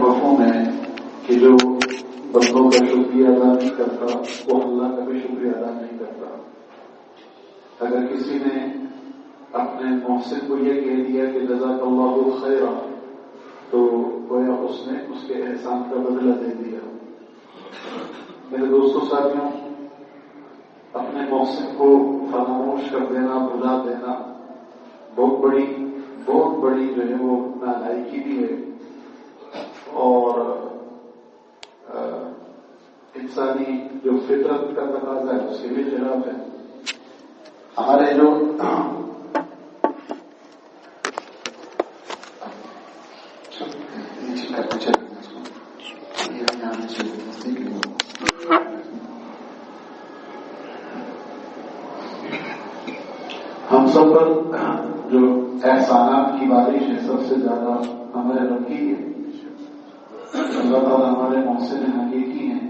مفہوم ہے کہ جو بندوں کا شکریہ ادا نہیں کرتا وہ اللہ کا بھی شکریہ ادا نہیں کرتا. اگر کسی نے اپنے محسن کو یہ کہہ دیا کہ جزاک اللہ خیرا تو گویا اس نے اس کے احسان کا بدلہ دے دیا. میرے دوستوں ساتھیوں، اپنے محسن کو فراموش کر دینا، بھلا دینا بہت بڑی جو ہے وہ نالائکی بھی ہے اور انسانی جو فطرت کا تقاضا ہے اس کے بھی خلاف ہے. ہمارے جو ہم سب پر جو احسانات کی بارش ہے سب سے زیادہ ہمارے رب کی ہے. اللہ تعالیٰ ہمارے محسن حقیقی ہیں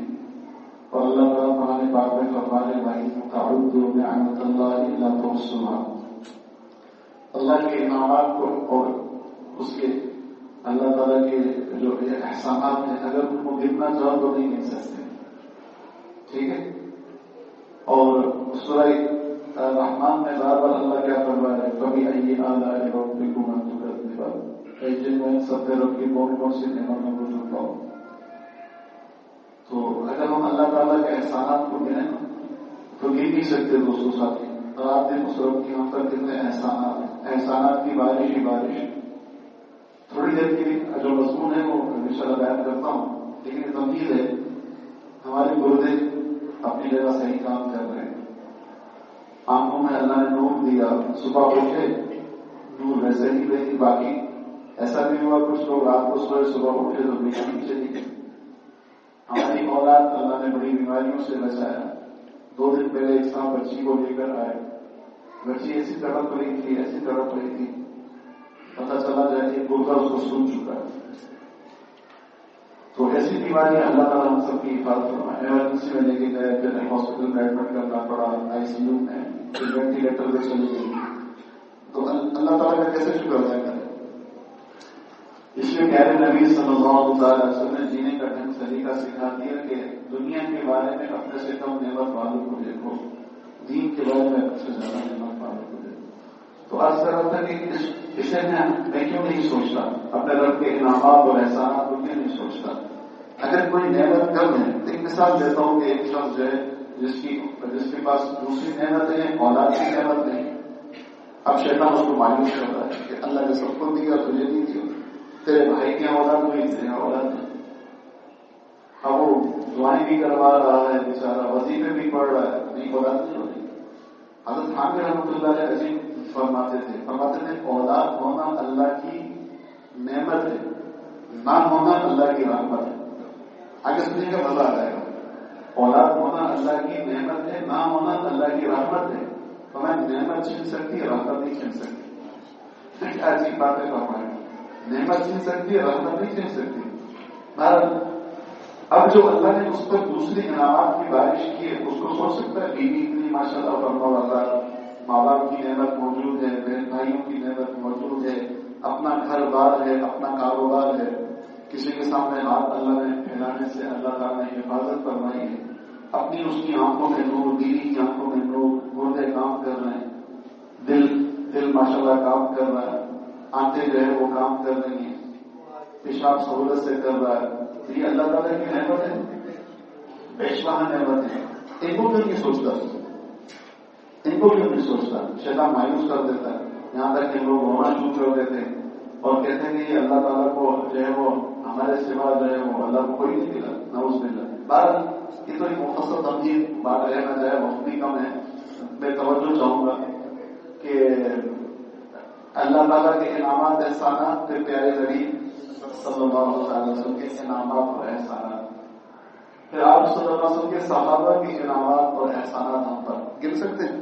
اور اللہ تعالیٰ ہمارے پاک میں فرمانے والی تعدوا نعمت اللہ الا تحصوها. اللہ کے انعامات کو اور اس کے اللہ تعالیٰ کے جو احسانات ہیں اگر ان کو گننا چاہو تو نہیں گن سکتے. ٹھیک ہے. اور سورہ رحمان میں بار بار اللہ کیا فرما رہا ہے کبھی آئیے آلہ ربکما تکذبان. جن میں سب رب کی کون سی نعمتوں کو جو پاؤ. تو اگر ہم اللہ تعالیٰ کے احسانات کو گنیں تو گر نہیں سکتے دوستوں ساتھی. اور آپ نے اس رب کی ہم پر کتنے احسانات ہیں. احسانات کی بارش ہی بارش. تھوڑی دیر کے لیے جو مضمون ہے وہ انشاءاللہ بیان کرتا ہوں لیکن تمہید ہے. ہمارے گردے اپنی جگہ صحیح کام کر رہے ہیں. آنکھوں میں اللہ نے نور دیا. صبح اٹھے نور ویسے ہی رہی. باقی ایسا بھی ہوا کچھ لوگ رات کو سوئے صبح اٹھے تو بیماری چلی گئی. ہماری اولاد اللہ نے بڑی بیماریوں سے بچایا. 2 دن پہلے ایک صاحب بچی کو لے کر آئے. بچی ایسی تڑپ رہی تھی پتہ چلا جائے کہ گردہ اس کو سن چکا ہے. تو ایسی بیماری اللہ تعالیٰ ہم سب کی حفاظت فرمائے. ایمرجنسی میں لے کے گئے پھر ہاسپٹل میں ایڈمٹ کرنا پڑا. ICU میں پھر وینٹیلیٹر پہ چلی گئی. تو اللہ تعالیٰ کا کیسے شکر ادا کرے. اس لیے پیارے نبی صلی اللہ علیہ وسلم نے جینے کا ڈھنگ سلیقہ سکھا دیا کہ دنیا کے بارے میں اپنے سے کم نعمت والوں کو دیکھو, دین کے بارے میں اپنے سے زیادہ نعمت والوں کو دیکھو. تو آج کر رہا تھا کہ اسے میں کیوں نہیں سوچتا اپنے رب کے انعامات اور احسانات کو کیوں نہیں سوچتا. اگر کوئی نعمت کم ہے ایک مثال دیتا ہوں کہ ایک شخص جو ہے جس کے پاس دوسری نعمتیں ہیں اولاد کی نعمت نہیں. اب شیطان اس کو مایوس کرتا ہے کہ اللہ نے سب کو دیا تجھے نہیں دیا. تیرے بھائی کی اولاد ہوئی تیرے اولاد نہیں. اب وہ دعائیں بھی کروا رہا ہے بیچارہ, وظیفے بھی پڑھ رہا ہے, نہیں اولاد نہیں ہوتی. حضرت خان رحمۃ اللہ علیہ عظیم فرماتے تھے اولاد ہونا اللہ کی نعمت ہے, نہ ہونا اللہ کی رحمت ہے. آگے سننے کا مزہ آ جائے گا. اولاد ہونا اللہ کی نعمت ہے, نہ ہونا اللہ کی رحمت ہے. تو میں نعمت چھین سکتی ہے, رحمت نہیں چھین سکتی. کیا عجیب باتیں فرمائیں. نعمت چھین سکتی ہے, رحمت نہیں چھین سکتی. اب جو اللہ نے اس پر دوسری انعامات کی بارش کی ہے اس کو سوچ سکتا ہے. بیوی اتنی ماشاء اللہ فرما والا, ماں باپ کی نعمت موجود ہے, بہن بھائیوں کی نعمت موجود ہے, اپنا گھر بار ہے, اپنا کاروبار ہے. کسی کے سامنے ہاتھ اللہ نے پھیلانے سے اللہ تعالیٰ نے حفاظت فرمائی ہے. اپنی اس کی آنکھوں میں نور, بیوی کی آنکھوں میں نور, گردے کام کر رہے ہیں, دل ماشاء اللہ کام کر رہا ہے, آنکھیں جو ہے وہ کام کر رہی ہیں, پیشاب سہولت سے کر رہا ہے. یہ اللہ تعالیٰ کی نعمت ہے, بیشمار نعمت ہے. ان کو کیوں نہیں سوچتا, ان کو کیوں نہیں سوچتا. شیطان مایوس کر دیتا ہے یہاں تک کہ لوگ رونا شروع کر دیتے ہیں اور کہتے ہیں کہ یہ اللہ تعالیٰ کو جو ہے وہ ہمارے سوا جو ہے وہ اللہ کو کوئی نہیں ملا. نعوذ باللہ. بات یہ تو ایک مختصر تمہید بات رہنا چاہے, وقت بھی کم ہے. میں توجہ چاہوں گا کہ اللہ تعالیٰ کے انعامات احسانات پھر پیارے نبی صلی اللہ علیہ وسلم کے انعامات اور احسانات, پھر آپ صلی اللہ علیہ وسلم کے صحابہ کے انعامات اور احسانات ہم پر گر سکتے ہیں.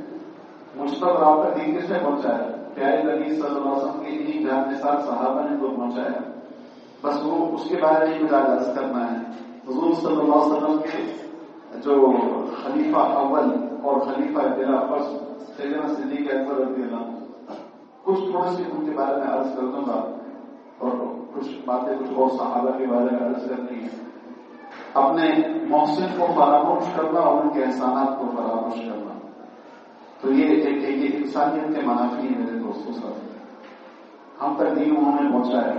مجھ پر رابطہ دین کس نے پہنچایا؟ پیارے نبی صلی اللہ علیہ وسلم کے انہیں جان نثار صحابہ نے تو پہنچایا. بس وہ اس کے بارے میں مجاہدہ کرنا ہے. حضور صلی اللہ علیہ وسلم کے جو خلیفہ اول اور خلیفہ بلا فرض سیدنا صدیق اکبر رضی اللہ عنہ, کچھ تھوڑے سے ان کے بارے میں عرض کر دوں گا اور کچھ باتیں کچھ اور صحابہ کے بارے میں عرض کرنی ہے. اپنے محسن کو فراموش کرنا اور ان کے احسانات کو فراموش کرنا، تو یہ انسانیت کے منافی ہیں میرے دوستوں. ساتھ ہم تک دین انہوں نے پہنچایا.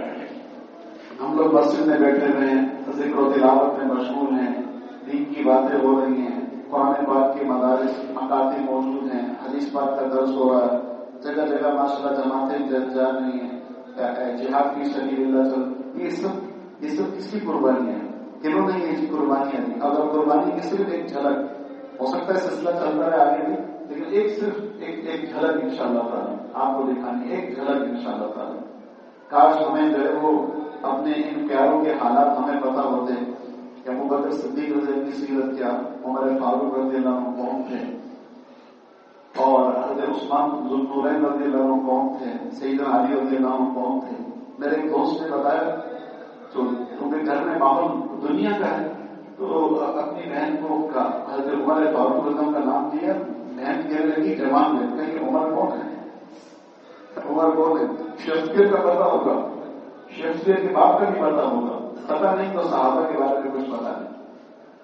ہم لوگ مسجد میں بیٹھے ہوئے ہیں، ذکر و تلاوت میں مشغول ہیں، دین کی باتیں ہو رہی ہیں، قرآن پاک کے مدارس مکاتب موجود ہیں، حدیث پاک کا درس ہو رہا ہے، جگہ جگہ ماشاءاللہ جماعتیں جا رہی ہیں، جہاد فی سبیل اللہ چل. یہ سب کس کی قربانی ہے؟ کنہوں نے یہ قربانیاں دی؟ اگر قربانی کی صرف ایک جھلک ہو سکتا ہے، سلسلہ چلتا ہے آگے بھی، لیکن صرف ایک جھلک انشاءاللہ تعالی آپ کو دکھانی، ایک جھلک انشاءاللہ تعالی. کاش ہمیں جو ہے وہ اپنے ان پیاروں کے حالات ہمیں پتہ ہوتے کہ ابو بکر صدیق رضی اللہ عنہ کی سیرت کیا، عمر فاروق رضی اللہ عنہ کون تھے، اور حضرت عثمان ذو النورین رضی اللہ عنہ کون تھے، سیدنا علی رضی اللہ عنہ کون تھے. میرے ایک دوست نے بتایا تو کیونکہ گھر میں ماحول دنیا کا ہے تو اپنی بہن کو حضرت عمر فاروق رضی اللہ عنہ کا نام دیا. بہن کہنے لگی جوان میں کہ عمر کون ہے، عمر کون ہے. شخصیت کا پتہ ہوگا، شخصیت کے باپ کا بھی پتہ ہوگا، پتہ نہیں تو صحابہ کے بارے میں کچھ پتہ نہیں.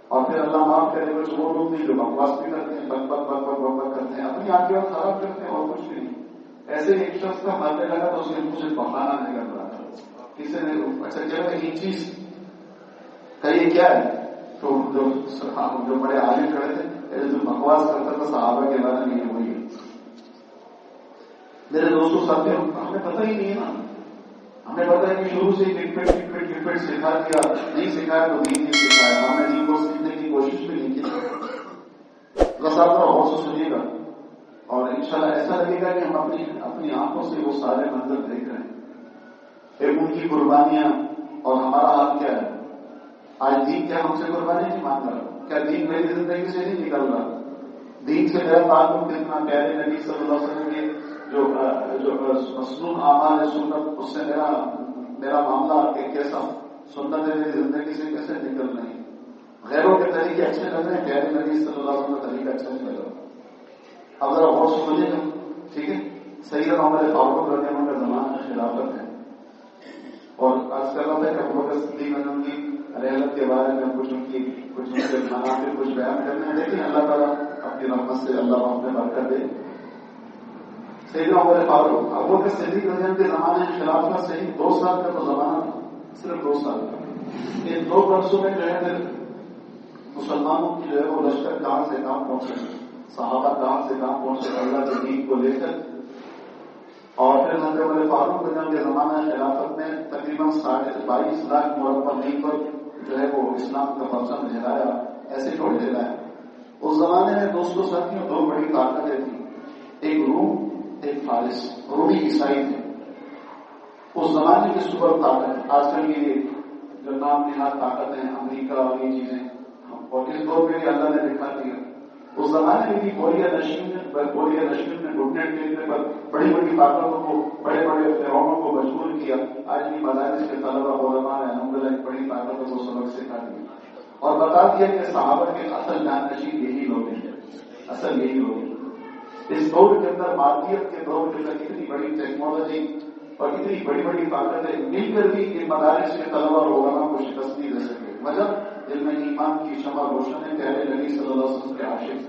اور پھر اللہ معاف کرے کچھ وہ لوگ بھی جو بکواس بھی کرتے ہیں، بک کرتے ہیں، اپنی آنکھیں خراب کرتے ہیں اور کچھ بھی نہیں. ایسے ایک شخص کا مرنے لگا تو اس کے منہ سے بہانا نکل رہا تھا. کسی نے اچھا چلو یہ چیز کہیے کیا ہے، تو جو بڑے عالم کھڑے تھے جو بکواس کرتا تھا صحابہ کے بارے میں یہ ہوئی ہے. میرے دوستوں ساتھیوں ہمیں پتہ ہی نہیں ہے نا، ہمیں پتہ ہے کہ شروع سے لپٹ سکھا دیا، نہیں سکھایا تو دین نہیں سکھایا. ہم نے دین کو سیکھنے کی کوشش بھی نہیں کی. بس آپ غور سے سنیے گا اور انشاءاللہ ایسا لگے گا کہ ہم اپنی آنکھوں سے وہ سارے منظر دیکھ رہے ہیں. ایک ان کی قربانیاں اور ہمارا حال کیا ہے. آج دین کیا ہم سے قربانی نہیں مانگ رہا؟ کیا دین میری زندگی سے نہیں نکل رہا؟ دین سے میرا تعلق کتنا پیارے نبی صلی اللہ علیہ وسلم کے جو مصنون اعمال ہے سنت، اس سے میرا معاملہ کیسا سنت ہے میری زندگی سے کیسے نکل رہی. غیروں کے طریقے اچھے لگ رہے ہیں، پیارے نبی صلی اللہ علیہ وسلم کا طریقہ اچھا نہیں لگ رہا. اب ذرا غور سے سنیے گا، ٹھیک ہے. سیدنا عمر فاروق رضی اللہ عنہ کا زمانہ خلافت ہے اور آج کر رہا تھا کہ ابو بکر صدیق رضی اللہ عنہ کی رحلت کے بارے میں کچھ ان کے مناظر کچھ بیان کرنے ہیں، لیکن اللہ تعالیٰ اپنی رحمت سے اللہ ہم نے برکت دے. سیدنا عمر فاروق ابو بکر صدیق رضی اللہ عنہ کے زمانے میں خلافت سے 2 سال کا تو زمانہ تھا، صرف 2 سال کا. ان 2 برسوں میں جو ہے مسلمانوں کی جو ہے وہ لشکر کہاں سے کہاں پہنچے، صحابہ کہاں سے کہاں پہنچے اللہ کے دین کو لے کر. اور پھر حضرت عمر فاروق رضی اللہ عنہ کے زمانہ خلافت میں تقریباً 22 لاکھ مربع میل پر جو ہے وہ اسلام کا پرچم لہرایا. ایسے چھوڑ دینا ہے. اس زمانے میں دوستوں ساتھیوں 2 بڑی طاقتیں تھیں، ایک روم ایک فارس. رومی عیسائی تھے اس زمانے کی سپر طاقت. آج کل کی جو نام نہاد طاقت ہیں امریکہ اور یہ چیزیں، اور اس دور میں بھی اللہ نے دکھا دیا. اس زمانے میں بھی بوریا نشین نے گھٹنے ٹیکنے پر بڑی بڑی طاقتوں کو، بڑے بڑے فرعونوں کو مجبور کیا. آج بھی مدارس کے طلبہ علماء نے الحمدللہ بڑی طاقتوں کو سبق سکھا دیا اور بتا دیا کہ صحابہ کے اصل جانشین یہی لوگ ہیں، اصل یہی لوگ ہیں. اس دور کے اندر مادیت کے دور کے اندر اتنی بڑی ٹیکنالوجی اور اتنی بڑی بڑی طاقتیں مل کر بھی ان مدارس کے طلبہ اور علماء کو شکست نہیں دے سکے. مطلب دل میں ایمان کی شمع روشن ہے، پیارے نبی صلی اللہ علیہ وسلم کے عاشق.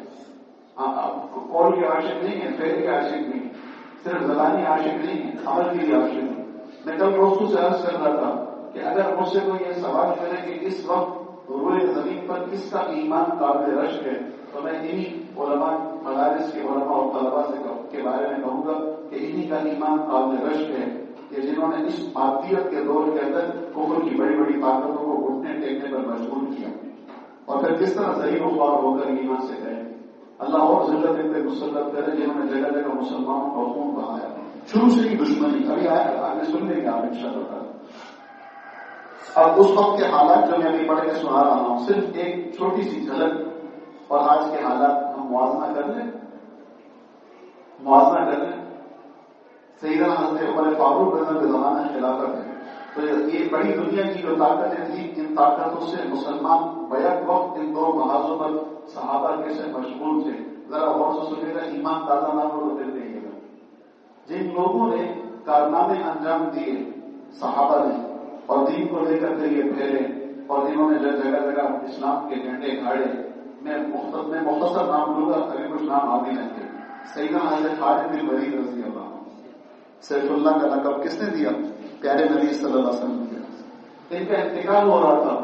قول کے عاشق نہیں ہیں، فعل کے عاشق نہیں ہیں، صرف زبانی عاشق نہیں ہیں، عمل کے لیے عاشق ہیں. میں کل دوستوں سے عرض کر رہا تھا کہ اگر مجھ سے کوئی یہ سوال کرے کہ اس وقت روئے زمین پر کس کا ایمان قابل رشک ہے تو میں انہی علماء مدارس کے علماء اور طلباء کے بارے میں کہوں گا کہ انہی کا ایمان قابل رشک ہے کہ جنہوں نے اس مادیت کے دور کے اندر کفر کی بڑی بڑی طاقتوں کو گھٹنے ٹیکنے پر مجبور کیا اور پھر کس طرح ذریع و خوار ہو کر ایمان سے گئے. اللہ اور ذلت ان پہ مسلط کرے جنہوں نے جگہ جگہ مسلمانوں کا خون بہایا. شروع سے ہی دشمنی ابھی آگے سن لیں گے آپ انشاءاللہ تعالی. اب اس وقت کے حالات جو میں ابھی پڑھ کے سنا رہا ہوں صرف ایک چھوٹی سی جھلک اور آج کے حالات ہم موازنہ کر لیں. سیدنا حضرت عمر فاروق رضی اللہ عنہ کے زمانہ خلافت ہے تو یہ بڑی دنیا کی جو طاقتیں تھیں ان طاقتوں سے مسلمان بیک وقت ان 2 محاذوں پر صحابہ کے سے مشغول تھے. ذرا غور سے سنیے گا، ایمان تازہ نہ ہو تو دل دیکھیے گا. جن لوگوں نے کارنامے انجام دیے صحابہ نے اور دین کو لے کر کے یہ پھیلے، اور انہوں نے جگہ جگہ اسلام کے جھنڈے گاڑے. میں مختصر نام لوں گا، ابھی کچھ نام آ بھی لیں گے. سیدنا حضرت خالد بن ولید رضی اللہ عنہ، سیف اللہ کا لقب کس نے دیا؟ پیارے نبی صلی اللہ علیہ وسلم نے. ان کا انتقال ہو رہا تھا،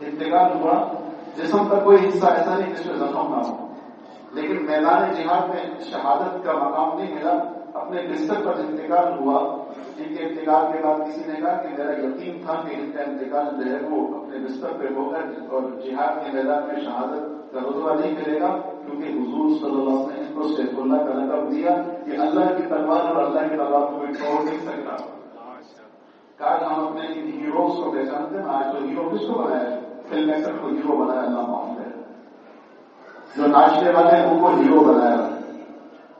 انتقال ہوا، جسم کا کوئی حصہ ایسا نہیں جس میں زخم نہ ہو، لیکن میدان جہاد میں شہادت کا مقام نہیں ملا. اپنے بستر پر انتقال ہوا. ان کے انتقال کے بعد کسی نے کہا کہ میرا یقین تھا کہ ان کا انتقال جو ہے وہ اپنے بستر پہ ہوگا اور جہاد کے میدان میں شہادت کا رتبہ نہیں ملے گا، کیونکہ حضور صلی اللہ علیہ وسلم نے ان کو سیف اللہ کا لقب دیا کہ اللہ کی تلوار اور اللہ کی تلوار کو کوئی توڑ نہیں سکتا. کاش ہم اپنے ان ہیروز کو پہچانتے ہیں. آج تو ہیرو کس کو بنایا ہے؟ فلم میکر کو ہیرو بنایا اللہ معاف ہے. جو ناچنے والے ہیں ان کو ہیرو بنایا،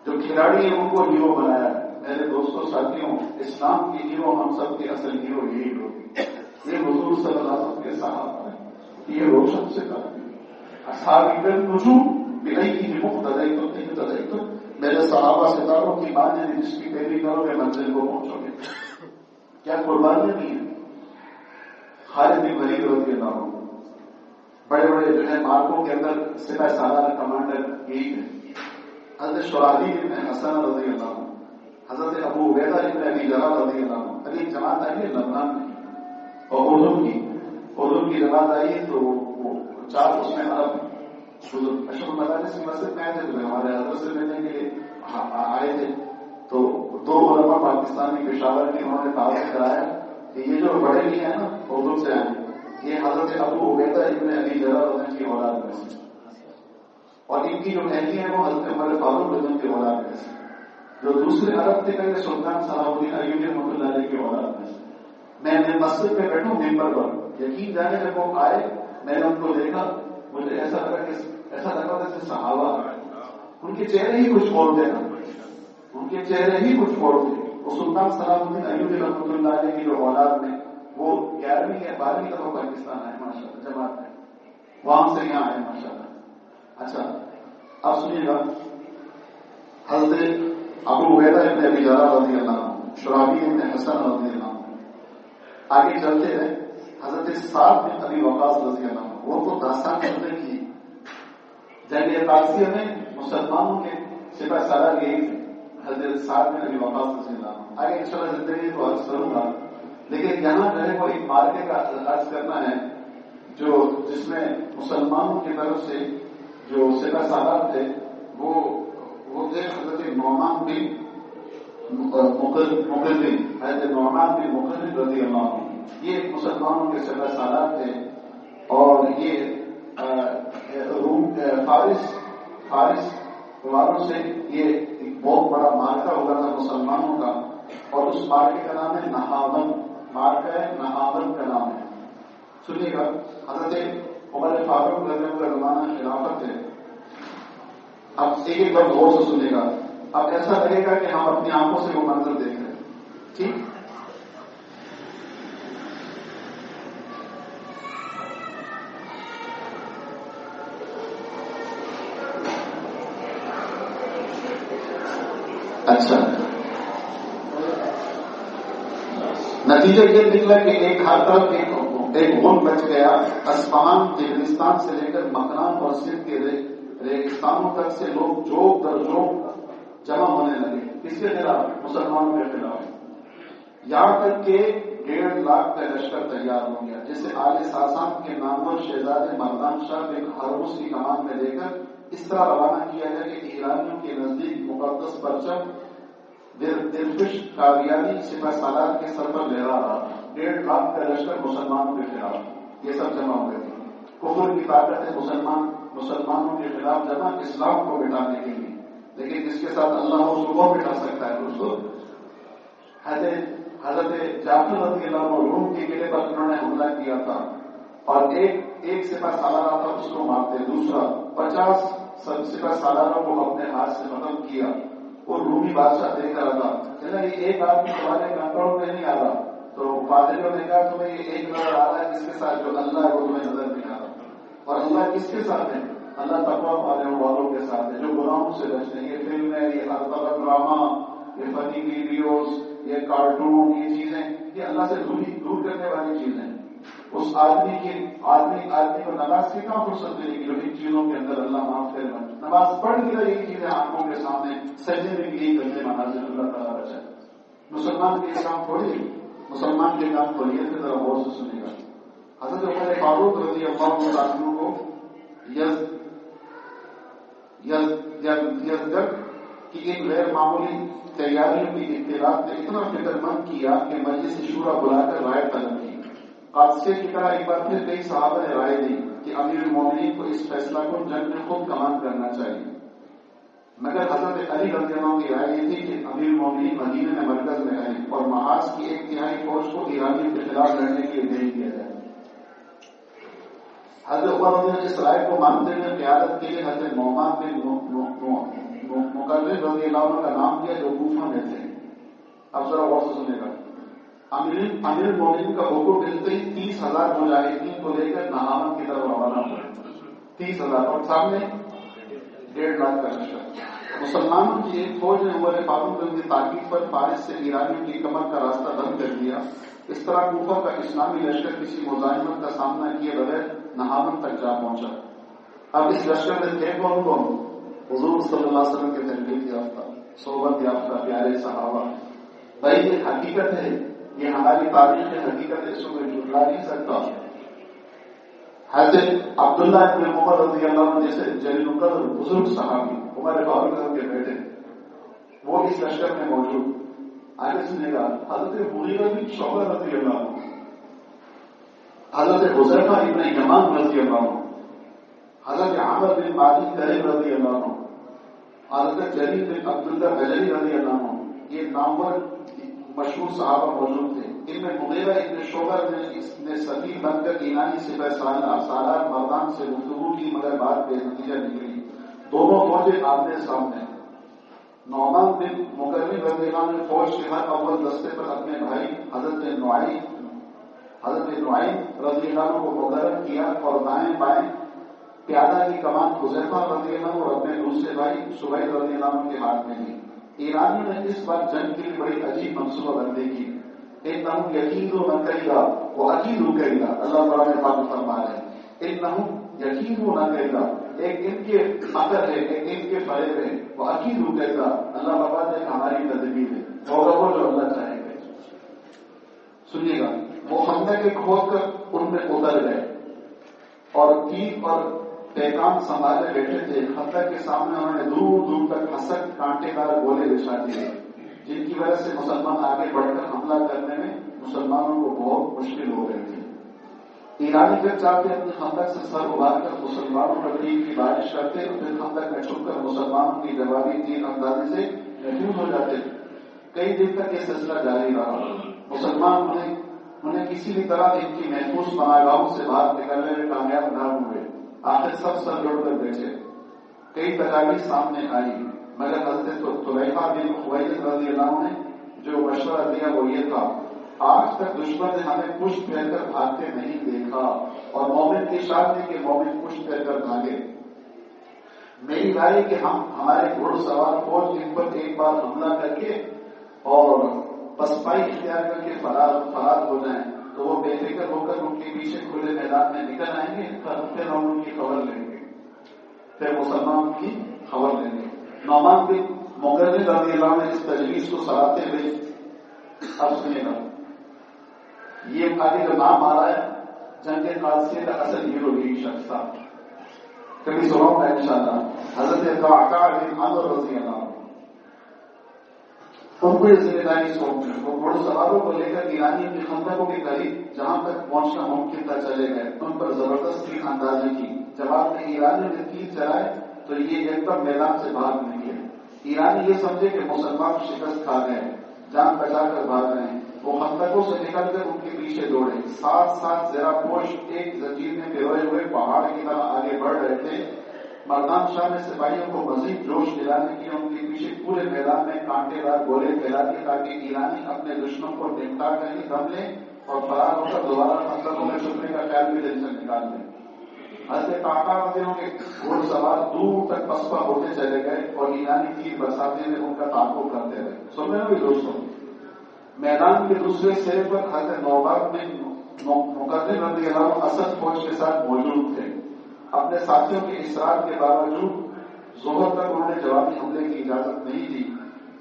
جو کھلاڑی ہیں ان کو ہیرو بنایا. میرے دوستوں ساتھیوں، اسلام کی ہیرو، ہم سب کے اصل ہیرو یہی ہوگی. یہ حضور صلی اللہ علیہ وسلم کے صحابہ ہیں، یہ روشن سے اصحاب النجوم بأيهم اقتديتم اهتديتم. میرے صحابہ ستاروں کی مانیں جس کی پیروی کرو گے منزل کو پہنچو گے. کیا قربانیاں نہیں ہیں. خالد بن ولید رضی اللہ عنہ بڑے بڑے جو ہے مارکوں کے اندر سپہ سالار کمانڈر یہی ہے. حضرت شراحیل بن حسن رضی اللہ عنہ، حضرت ابو عبیدہ بن ابی جرح رضی اللہ عنہ. ابھی ایک جماعت آئی ہے لبنان میں اور اردن کی جماعت آئی ہے، تو وہ 4 اس میں عرب اشرف مدارس کی مسجد میں آئے تھے، تو ہمارے حضرت سے ملنے کے لیے آئے تھے. تو 2 علماء پاکستانی پشاور کے انہوں نے تعارف کرایا کہ یہ جو بڑے بھی ہیں نا اردو سے آئے، یہ حضرت ابو عبیدہ ابن ابی جرح رضی اللہ عنہ کی اولاد میں سے، اور ان کی جو اہلی ہیں وہ حضرت عمر فاروق رضی اللہ عنہ کی اولاد میں سے. جو دوسرے عرب تھے کہ سلطان صلاح الدین ایوبی رحمۃ اللہ علیہ کی اولاد میں سے. میں مسجد میں بیٹھوں ممبر پر، یقین جانے جب وہ آئے میں نے ان کو دیکھا، مجھے ایسا لگا جیسے صحابہ ان کے چہرے ہی کچھ اور تھے نا، ان کے چہرے ہی کچھ اور تھے. وہ سلطان صلاح الدین ایوبی رحمۃ اللہ علیہ کی جو اولاد میں وہ 11ویں یا 12ویں دفعہ پاکستان آئے ماشاء اللہ جماعت میں، وہاں سے یہاں آئے ماشاء اللہ. اچھا اب سنیے گا، حضرت ابو عبیدہ ابن ابی جرح رضی اللہ عنہ، شراحیل ابن حسن رضی اللہ عنہ. آگے چلتے ہیں حضرت سعد بن ابی وقاص رضی اللہ عنہ. وہ تو داستان سننے کی جنگ قادسیہ میں مسلمانوں کے سپہ سالار یہی تھے، حضرت سعد بن ابی وقاص رضی اللہ عنہ. آگے انشاءاللہ زندگی کو عرض کروں گا، لیکن یہاں جو ہے وہ ایک مارکے کا عرض کرنا ہے جس میں مسلمانوں کی طرف سے جو سپہ سالار تھے وہ تھے حضرت نعمان بن مقرن، حضرت نعمان بن مقرن رضی اللہ عنہ. یہ مسلمانوں کے سپہ سالار تھے، اور یہ فارس والوں سے یہ ایک بہت بڑا مارکا ہوا تھا مسلمانوں کا، اور اس مارکے کا نام ہے نہاون. مارکا ہے نہاون کا نام ہے. سنیے گا، حضرت عمر فاروق رضی اللہ عنہ کا زمانہ خلافت ہے. اب ایک بار غور سے سنیے گا، اب ایسا لگے گا کہ ہم اپنی آنکھوں سے وہ منظر دیکھ رہے ہیں. ٹھیک، اچھا نتیجہ یہ نکلا کہ ایک ہر طرف ایک غم بچ گیا. اصفہان تبرستان سے لے کر مکران اور سندھ کے ریگستانوں تک سے لوگ جوگ در جوگ جمع ہونے لگے. کس کے خلاف؟ مسلمانوں کے خلاف. یہاں تک کہ 1.5 لاکھ کا لشکر تیار ہو گیا، جسے آل ساسان کے نامور شہزادے مردان شاہ بن ہرمز کی کمان میں لے کر اس طرح روانہ کیا گیا کہ ایرانیوں کے نزدیک مقدس پرچم دلفش قادیانی سپہ سالار کے سر پر لہرا رہا تھا. 1.5 لاکھ کا لشکر مسلمانوں کے خلاف یہ سب جمع ہوئے تھے. کفر کی طاقت ہے مسلمانوں کے خلاف جمع اسلام کو مٹانے کے لیے، لیکن جس کے ساتھ اللہ اس کو مٹا سکتا ہے. دوستو حضرت جعفر رضی اللہ عنہ روم کے قلعے پر انہوں نے حملہ کیا تھا، اور ایک سپہ سالار تھا اس کو مارتے، دوسرا 50 سپہ سالاروں کو اپنے ہاتھ سے ختم کیا. وہ رومی بادشاہ دیکھ رہا تھا کہ یہ ایک آدمی تمہارے کنٹرول میں نہیں آ رہا. تو پادریوں نے کہا تمہیں یہ ایک نظر آ رہا ہے جس کے ساتھ جو اللہ ہے وہ تمہیں نظر نہیں آ رہا. اور اللہ کس کے ساتھ ہے؟ اللہ تقویٰ والوں کے ساتھ ہے جو گناہوں سے بچتے ہیں. یہ فلم ہے، یہ ہر طرح ڈرامہ، یہ فنی ویڈیوز، یہ کارٹون، یہ چیزیں یہ اللہ سے دور کرنے والی چیز ہے. اس آدمی کو نماز کی کہاں فرصت ملے گی جو ان چیزوں کے اندر اللہ معاف کرے. نماز پڑھ کے یہی چیزیں آنکھوں کے سامنے سجدے میں یہی گندے مناظر اللہ تعالیٰ بچائے. مسلمان کے کام تھوڑی ہے، مسلمان کے کام تھوڑی ہے. ذرا غور سے سنے گا. حضرت عمر فاروق رضی اللہ عنہ کو یزدگ کی ان غیر معمولی تیاریوں کی اطلاعات نے اتنا فکر مند کیا کہ مجلس شورا بلا کر رائے طلب کی. قادسیہ کی طرح ایک بار پھر کئی صحابہ نے رائے دی کہ امیر المومنین کو اس فیصلہ کو جنگ میں خود کمان کرنا چاہیے. مگر حضرت علی رضی اللہ عنہ کی رائے یہ تھی کہ امیر المومنین مدینے میں مرکز میں رہیں اور محاذ کی ایک تہائی فوج کو ایرانیوں کے خلاف لڑنے کے لیے بھیج دیا جائے. حضرت عمر رضی اللہ عنہ اس رائے کو مانتے ہوئے قیادت کے لیے حضرت نعمان بن مقرر رضی اللہ عنہ کا نام دیا جو کوفہ میں تھے. اب ذرا غور سے سنے گا. امیر المومنین کا حکم ملتے ہی 30,000 مجاہدین کو لے کر نہاون کی طرف روانہ ہوئے. 30,000 اور سامنے 1.5 لاکھ کا لشکر. مسلمانوں کی ایک فوج نے عمر فاروق کی تاکید پر فارس سے ایرانیوں کی کمر کا راستہ بند کر دیا. اس طرح کوفہ کا اسلامی لشکر کسی مزاحمت کا سامنا کیے بغیر نہاون تک جا پہنچا. اب اس لشکر میں تھے کون؟ حضور صلی اللہ علیہ وسلم کے تربیت یافتہ، صحبت یافتہ پیارے صحابہ. بھائی یہ حقیقت ہے، یہ ہماری تاریخ ہے، حقیقت ہے، اس کو کوئی جھٹلا نہیں سکتا. حضرت عبداللہ ابن عمر رضی اللہ عنہ جیسے جلیل القدر بزرگ صحابی عمر فاروق کے بیٹے وہ اس لشکر میں موجود. آگے سنے گا. حضرت مغیرہ بن شعبہ رضی اللہ عنہ، حضرت حذیفہ ابن یمان رضی اللہ عنہ، حضرت عامر بن مالک کریم رضی اللہ عنہ، حضرت جریر بن عبداللہ بجلی رضی اللہ عنہ، یہ نامور مشہور صحابہ موجود تھے. ان میں مغیرہ ابن شعبہ نے سفیر بن کر ایرانی سپہ سالار مردان سے گفتگو کی مگر بات بے نتیجہ نکلی. دونوں فوجیں آمنے سامنے. نعمان بن مقرر رضی اللہ عنہ نے فوج کے ہر اول دستے پر اپنے بھائی حضرت نعیم رضی اللہ عنہ کو مقرر کیا اور دائیں بائیں پیادہ کی کمان حذیفہ رضی اللہ عنہ اور اپنے دوسرے بھائی سہیل رضی اللہ عنہ کے ہاتھ میں دی. ایرانیوں نے اس بار جنگ کے لیے بڑی عجیب منصوبہ بندی کی. انہم یقینون کیدا واکیدوا کیدا. اللہ تعالیٰ نے پاک فرما ہے انہم یقینون کیدا، ایک ان کے مکر ہے، ایک ان کے فریب ہے. واکیدوا کیدا، اللہ بابا نے ہماری تدبیر ہے، ہوگا وہ جو اللہ چاہے گا. سنیے گا. وہ خندق کے کھود کر ان میں اتر گئے اور تیر اور پیغام سنبھالے بیٹھے تھے. خندق کے سامنے انہوں نے دور دور تک ہسک کانٹے دار گولے بچھا دیے جن کی وجہ سے مسلمان آگے بڑھ کر حملہ کرنے میں مسلمانوں کو بہت مشکل ہو رہی تھی. ایرانی پھر چاہتے اپنے خندق سے سر ابھار کر مسلمانوں پر تیر کی بارش کرتے اور پھر خندق میں چھپ کر مسلمانوں کی جوابی تیر اندازی سے محفوظ ہو جاتے. کئی دن تک یہ سلسلہ جاری رہا. مسلمان انہیں کسی بھی طرح ان کی محفوظ پناہگاہوں سے باہر نکلنے میں کامیاب نہ ہوئے. آخر سب سر جوڑ کر بیٹھے. کئی تجاویز سامنے آئی مگر حضرت طلیحہ بن خویلد رضی اللہ عنہ نے جو مشورہ دیا وہ یہ تھا: آج تک دشمن نے ہمیں پشت پھیر کر بھاگتے نہیں دیکھا اور مومن کی شان ہے کہ مومن پشت پھیر کر بھاگے. میری رائے کہ ہم ہمارے گھوڑ سوار فوج ان پر ایک بار حملہ کر کے اور پسپائی اختیار کر کے فرار ہو جائیں تو وہ بے فکر ہو کر ان کے پیچھے کھلے میدان میں نکل آئیں گے. پھر ہم ان کی خبر لیں گے، پھر مسلمان کی خبر لیں گے. نعمان بن مقرر رضی اللہ عنہ نے اس تجویز کو سراہتے ہوئے اب سنے گا. یہ آگے جو نام آ رہا ہے جنگ قادسیہ کا اصل ہیرو یہی شخص تھا. کبھی سناؤں گا انشاءاللہ. حضرت قعقاع بن عمرو رضی اللہ عنہ ان کو یہ ذمہ داری سونپی. وہ گھوڑ سواروں کو لے کر ایرانیوں کی خندقوں کے قریب جہاں تک پہنچنا ممکن تھا چلے گئے. ان پر زبردست تیر اندازی کی. جواب میں ایرانیوں نے تیر چلائے تو یہ ایک دم میدان سے باہر نکلے. ایرانی یہ سمجھے کہ مسلمان شکست کھا گئے، جان بچا کر بھاگ رہے ہیں. وہ خندقوں سے نکل کر ان کے پیچھے دوڑے. ساتھ زیرہ پوش ایک زنجیر میں پروئے ہوئے پہاڑ کی طرح آگے بڑھ رہے تھے. مردان شاہ نے سپاہیوں کو مزید جوش دلانے کے لیے ان کے پیچھے پورے میدان میں کانٹے دار گولے پھیلا دیے تاکہ ایرانی اپنے دشمن کو نمٹا کر ہی دم لیں اور فرار ہو کر دوبارہ خندقوں میں چھپنے کا خیال بھی دل سے نکال دیں. حضرت قعقاع رضی اللہ عنہ کے گھوڑ سوار دور تک پسپا ہوتے چلے گئے اور ایرانی تیر برساتے ہوئے ان کا تعاقب کرتے رہے. سن رہے نا بھی دوستوں، میدان کے دوسرے سرے پر حضرت نوبات میں مقدم رضی اللہ عنہ اسد فوج کے ساتھ موجود تھے. اپنے ساتھیوں کے اصرار کے باوجود ظہر تک انہوں نے جوابی حملے کی اجازت نہیں دی.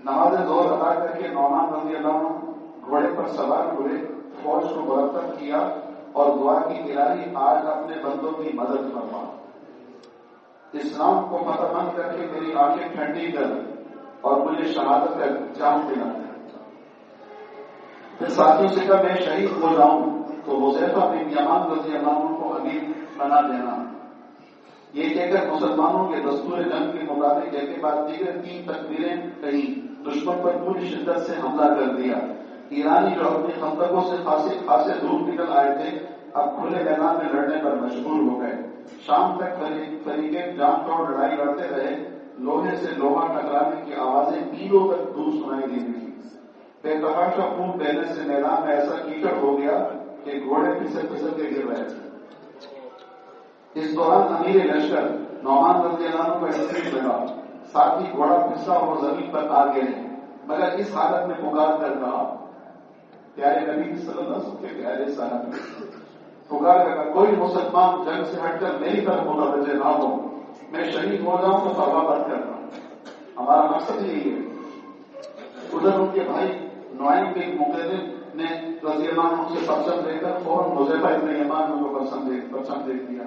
نماز ظہر ادا کر کے نعمان رضی اللہ عنہ گھوڑے پر سوار ہوئے، فوج کو مرتب کیا اور دعا کی الہی آج اپنے بندوں کی مدد فرما، اسلام کو فتح مند کر کے میری آنکھیں ٹھنڈی کر اور مجھے شہادت کا جام دلا دے. پھر ساتھیوں سے کہا میں شہید ہو جاؤں تو حذیفہ بن یمان رضی اللہ عنہ کو امیر بنا دینا. یہ کہہ کر مسلمانوں کے دستور جنگ کے مطابق ایک بعد دیگر 3 تکبیریں کہیں، دشمن پر پوری شدت سے حملہ کر دیا. ایرانی جو اپنے خندقوں سے خاصے دور نکل آئے تھے اب کھلے میدان میں لڑنے پر مجبور ہو گئے. شام تک فریقین جان توڑ لڑائی لڑتے رہے. لوہے سے لوہا ٹکرانے کی آوازیں میلوں تک دور سنائی دیتی تھی. بے تحاشا خون بہنے سے میدان میں ایسا کیچڑ ہو گیا کہ گھوڑے پھسل کے گر رہے تھے. اس دوران امیر لشکر نعمان رضی اللہ عنہ کو ایسے لگا، ساتھ ہی گھوڑا پھسلا اور زمین پر آ گئے، مگر اس حالت میں پکار کر رہا، پیارے نبی صلی اللہ علیہ وسلم کے پیارے صاحب پکار کر رہا، کوئی مسلمان جنگ سے ہٹ کر میری طرف متوجہ نہ ہو، میں شہید ہو جاؤں تو توبہ بند کر رہا ہوں. ہمارا مقصد یہی ہے. ادھر ان کے بھائی نعیم بن مقدم نے رضی اللہ عنہ سے پرچم دے کر فوراً حذیفہ بن یمان کو پرچم دے دیا.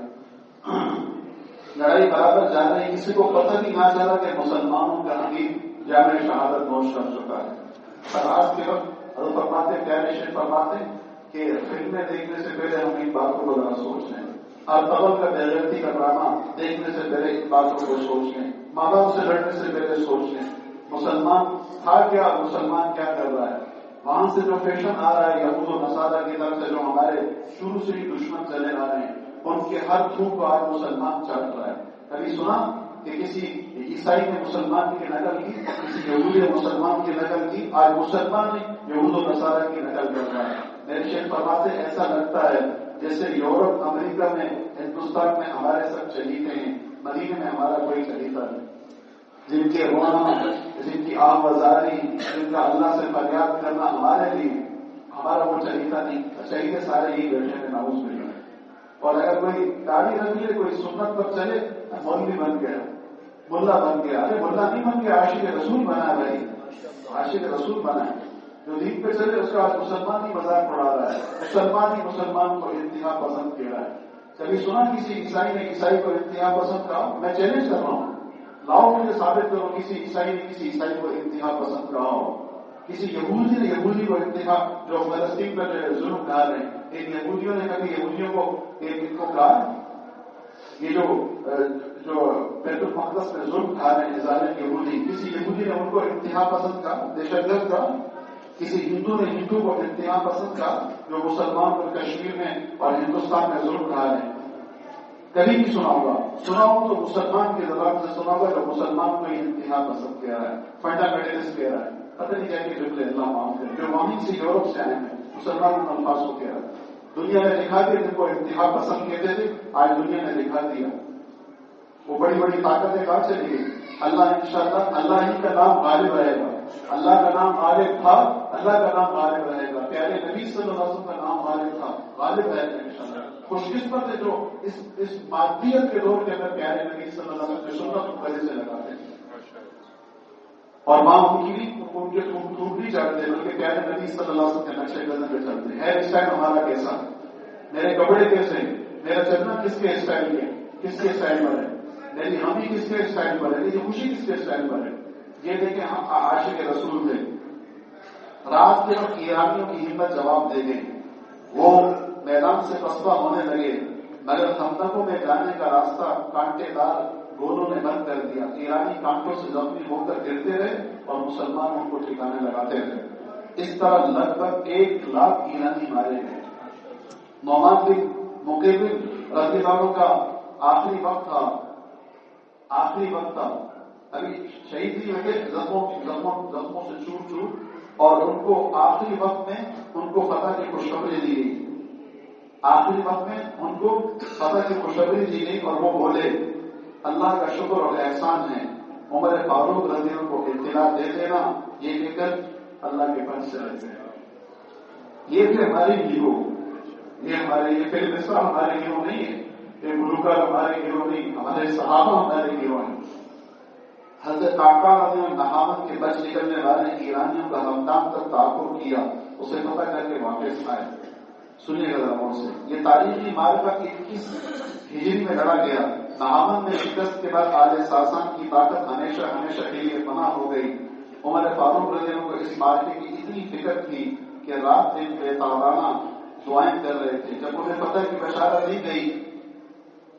لڑائی برابر جا رہی، کسی کو پتہ بھی نہ چلا کہ مسلمانوں کا امیر جامع شہادت نوش کر چکا ہے. آج کے وقت حضرت فرماتے پیارے شیخ فرماتے کہ فلمیں دیکھنے سے پہلے ہم ان باتوں کو ذرا سوچ لیں، اور قبل کا بےغیرتی کا ڈرامہ دیکھنے سے پہلے ان باتوں کو سوچ لیں، ماں باپ سے لڑنے سے پہلے سوچ لیں مسلمان تھا کیا، مسلمان کیا کر رہا ہے. وہاں سے جو فیشن آ رہا ہے یہود و نصارہ کی طرف سے جو ہمارے شروع سے ہی دشمن چلے آ رہے ہیں ان کے ہر تھوک کو آج مسلمان چل رہا ہے. کبھی سنا کہ کسی عیسائی نے مسلمان کی نقل کی، کسی یہودی نے مسلمان کی نقل کی؟ آج مسلمان یہود و نصارہ کی نقل کر رہا ہے. میرے شیخ فرماتے ایسا لگتا ہے جیسے یورپ امریکہ میں ہندوستان میں ہمارے سب شہیدیں ہیں، مدینے میں ہمارا کوئی خلیفہ نہیں. جن کے رونا، جن کی آہ وزاری، جن کا اللہ سے فریاد کرنا ہمارے لیے، ہمارا وہ چہیتا نہیں. چہیتے سارے ہی بیٹھے ہیں نعوذ باللہ. اور اگر کوئی داڑھی رکھ لے، کوئی سنت پر چلے، مولوی بن گیا، ملا بن گیا. ارے ملا نہیں بن گیا، عاشق رسول بنا ہے بھائی، عاشق رسول بنا ہے. جو دین پہ چلے اس کا آج مسلمان ہی مذاق اڑا رہا ہے، مسلمان ہی مسلمان کو انتہا پسند کہہ رہا ہے. کبھی سنا کسی عیسائی نے عیسائی کو انتہا پسند کہا؟ میں چیلنج کر رہا ہوں، لاؤ مجھے ثابت کرو کسی عیسائی نے کسی عیسائی کو انتہا پسند کہا ہو. کسی یہودی نے یہودی کو انتہا، جو فلسطین پر ظلم ڈال رہے ہیں، ان یہودیوں نے کبھی یہودیوں کو ان کو کہا؟ یہ جو بیت المقدس میں ظلم ڈھا رہے ہیں ظالم یہودی، کسی یہودی نے ان کو انتہا پسند کہا؟ دہشت گرد کہا؟ کسی ہندو نے ہندو کو انتہا پسند کہا جو مسلمان کو کشمیر میں اور ہندوستان میں ظلم ڈھا رہے ہیں؟ کبھی نہیں سنا ہوگا. سنا ہو تو مسلمان کی زبان سے سنا ہوگا جو مسلمان کو انتہا پسند کہہ رہا ہے، فنڈامنٹلسٹ کہہ رہا ہے. پتہ نہیں کیا کہ جملے اللہ معاف کرے، جو وہیں سے یورپ سے آئے ہیں مسلمان الفاظ کو کہہ رہا ہے. دنیا نے دکھا دیا جن کو انتہا پسند کہتے تھے، آج دنیا نے دکھا دیا. وہ بڑی بڑی طاقتیں کہاں چلی گئی. اللہ انشاءاللہ اللہ ہی کا نام غالب رہے گا. اللہ کا نام غالب تھا، اللہ کا نام غالب رہے گا. پیارے نبی صلی اللہ علیہ وسلم کا نام غالب تھا، غالب رہے گا انشاءاللہ. خوش قسمت ہے جو اس مادیت کے دور کے اندر پیارے نبی صلی اللہ علیہ وسلم کی سنت کو گلے سے لگاتے ہیں. اور ماں ان کی بھی ان کے ٹوٹ بھی چڑھتے ہیں، بلکہ پیارے نبی صلی اللہ علیہ وسلم کے نقشے قدم پہ چلتے ہیں. ہیئر اسٹائل ہمارا کیسا، میرے کپڑے کیسے ہیں، میرا چلنا کس کے اسٹائل کے، کس کے اسٹائل پر ہے، میری ہمی کس کے اسٹائل پر ہے، میری خوشی کس کے اسٹائل پر ہے. یہ دیکھیں ہم عاشق رسول تھے. رات کے وقت ایرانیوں کی ہمت جواب دے گئی، وہ میدان سے پسپا ہونے لگے، مگر خندقوں میں جانے کا راستہ کانٹے دار گولوں نے بند کر دیا. ایرانی کانٹوں سے زخمی ہو کر گرتے رہے اور مسلمان ان کو ٹھکانے لگاتے رہے. اس طرح لگ بھگ 1 لاکھ ایرانی مارے گئے. نعمان بن مقدم رضی اللہ عنہ کا آخری وقت تھا، ابھی شہید نہیں ہوئے، زخموں سے چوٹ اور ان کو آخری وقت میں ان کو فتح کی خوشخبری دی گئی. آخری وقت میں ان کو فتح کی خوشخبری دی گئی اور وہ بولے اللہ کا شکر اور احسان ہے، عمر فاروق رضی اللہ عنہ کو اطلاع دے دینا. یہ کہہ کر اللہ کے پاس چلے گئے. یہ بھی ہمارے ہیرو، یہ فلم اسٹار ہمارے ہیرو نہیں ہے، یہ گلوکار ہمارے ہیرو نہیں، ہمارے صحابہ ہمارے ہیرو ہیں۔ حضرت کعبہ نے نہاون کے بچ نکلنے والے ایرانیوں کا ہمدام تک تعاقب کیا، اسے پتہ کر کے واپس آئے۔ سنیے گا ذرا سے، یہ تاریخی معرکہ 21 ہجری میں لڑا گیا۔ نہاون میں شکست کے بعد آل ساسان کی طاقت ہمیشہ ہمیشہ کے لیے پناہ ہو گئی۔ عمر فاروق رضی اللہ عنہ کو اس معرکے کی اتنی فکر تھی کہ رات دن بے تابانہ دعائیں کر رہے تھے۔ جب انہیں فتح کی بشارت دی گئی،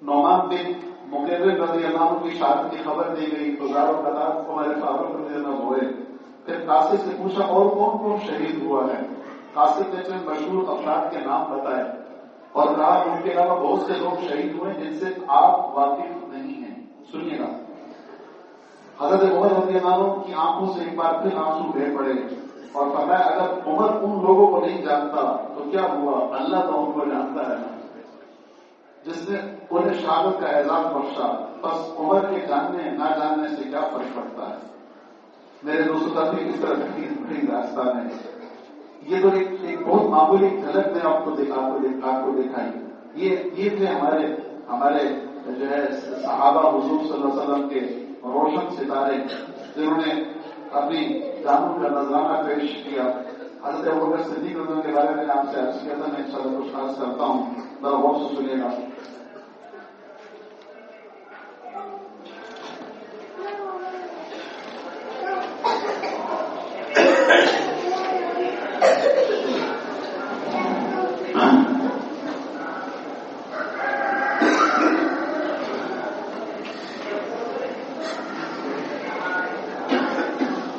نعمان بن مقرر رضی اللہ عنہ کی شہادت کی خبر دی گئی تو زاروں قطار عمر فاروق رضی اللہ عنہ ہوئے۔ پھر قاصد سے پوچھا اور کون کون شہید ہوا ہے؟ قاصد نے چند مشہور افراد کے نام بتائے اور کہا ان کے علاوہ بہت سے لوگ شہید ہوئے جن سے آپ واقف نہیں ہیں۔ سنیے گا، حضرت عمر رضی اللہ عنہ کی آنکھوں سے ایک بار پھر آنسو بہہ پڑے اور فرمایا اگر عمر ان لوگوں کو نہیں جانتا تو کیا ہوا، اللہ تو ان کو جانتا ہے نا، جس نے انہیں شہادت کا اعزاز بخشا، بس عمر کے جاننے نہ جاننے سے کیا فرق پڑتا ہے۔ میرے دوستوں ساتھی، اس طرح کی بڑی داستان ہے۔ یہ تو ایک بہت معمولی جھلک میں آپ کو دکھائی۔ یہ تھے ہمارے جو ہے صحابہ حضور صلی اللہ علیہ وسلم کے روشن ستارے، جنہوں نے اپنی جانوں کا نذرانہ پیش کیا۔ حضرت ابوبکر صدیق رضی اللہ عنہ کے بارے میں آپ سے عرض کیا تھا، میں انشاءاللہ کچھ عرض کرتا ہوں، ذرا غور سے سنیے گا۔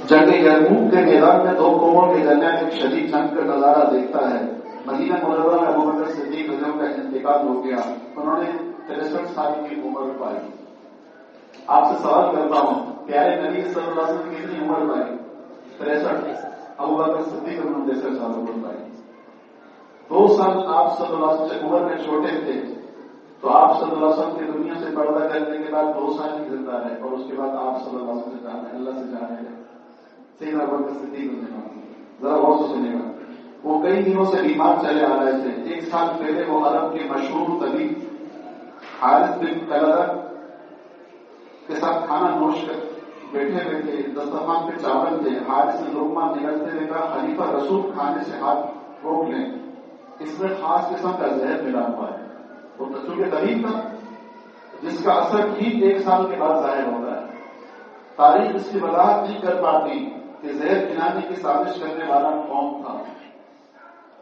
جنگ یرموک کے میدان میں دو قوموں کے درمیان ایک شدید جنگ کا نظارہ دیکھتا ہے۔ مدینہ منورہ میں ابوبکر صدیق رضی اللہ عنہ کا انتقال ہو گیا، انہوں نے 63 سال کی عمر پائی۔ آپ سے سوال کرتا ہوں، پیارے نبی صلی اللہ علیہ وسلم کی کتنی عمر پائی؟ 63۔ ابوبکر صدیق رضی اللہ عنہ 63 سال عمر پائی۔ 2 سال آپ صلی اللہ علیہ وسلم عمر میں چھوٹے تھے، تو آپ صلی اللہ علیہ وسلم کی دنیا سے پردہ کرنے کے بعد 2 سال ہی زندہ رہے، اور اس کے بعد آپ صلی اللہ علیہ وسلم اللہ سے جانے گئے۔ سیدنا ابوبکر صدیق رضی اللہ عنہ، ذرا غور سے سنیے گا، وہ کئی دنوں سے بیمار چلے آ رہے تھے۔ 1 سال پہلے وہ عرب کے مشہور طبیب حارث بن قلدہ کے ساتھ کھانا نوش کر بیٹھے ہوئے تھے، دسترخوان پہ چاول تھے۔ حارث نے لقمہ نگلتے ہوئے کہا خلیفہ رسول کھانے سے ہاتھ روک لیں، اس میں خاص قسم کا زہر ملا ہوا ہے۔ وہ چونکہ طبیب تھا جس کا اثر ٹھیک 1 سال کے بعد ظاہر ہوتا ہے۔ تاریخ اس کی وضاحت نہیں کر پاتی کہ زہر کھلانے کی سازش کرنے والا کون تھا۔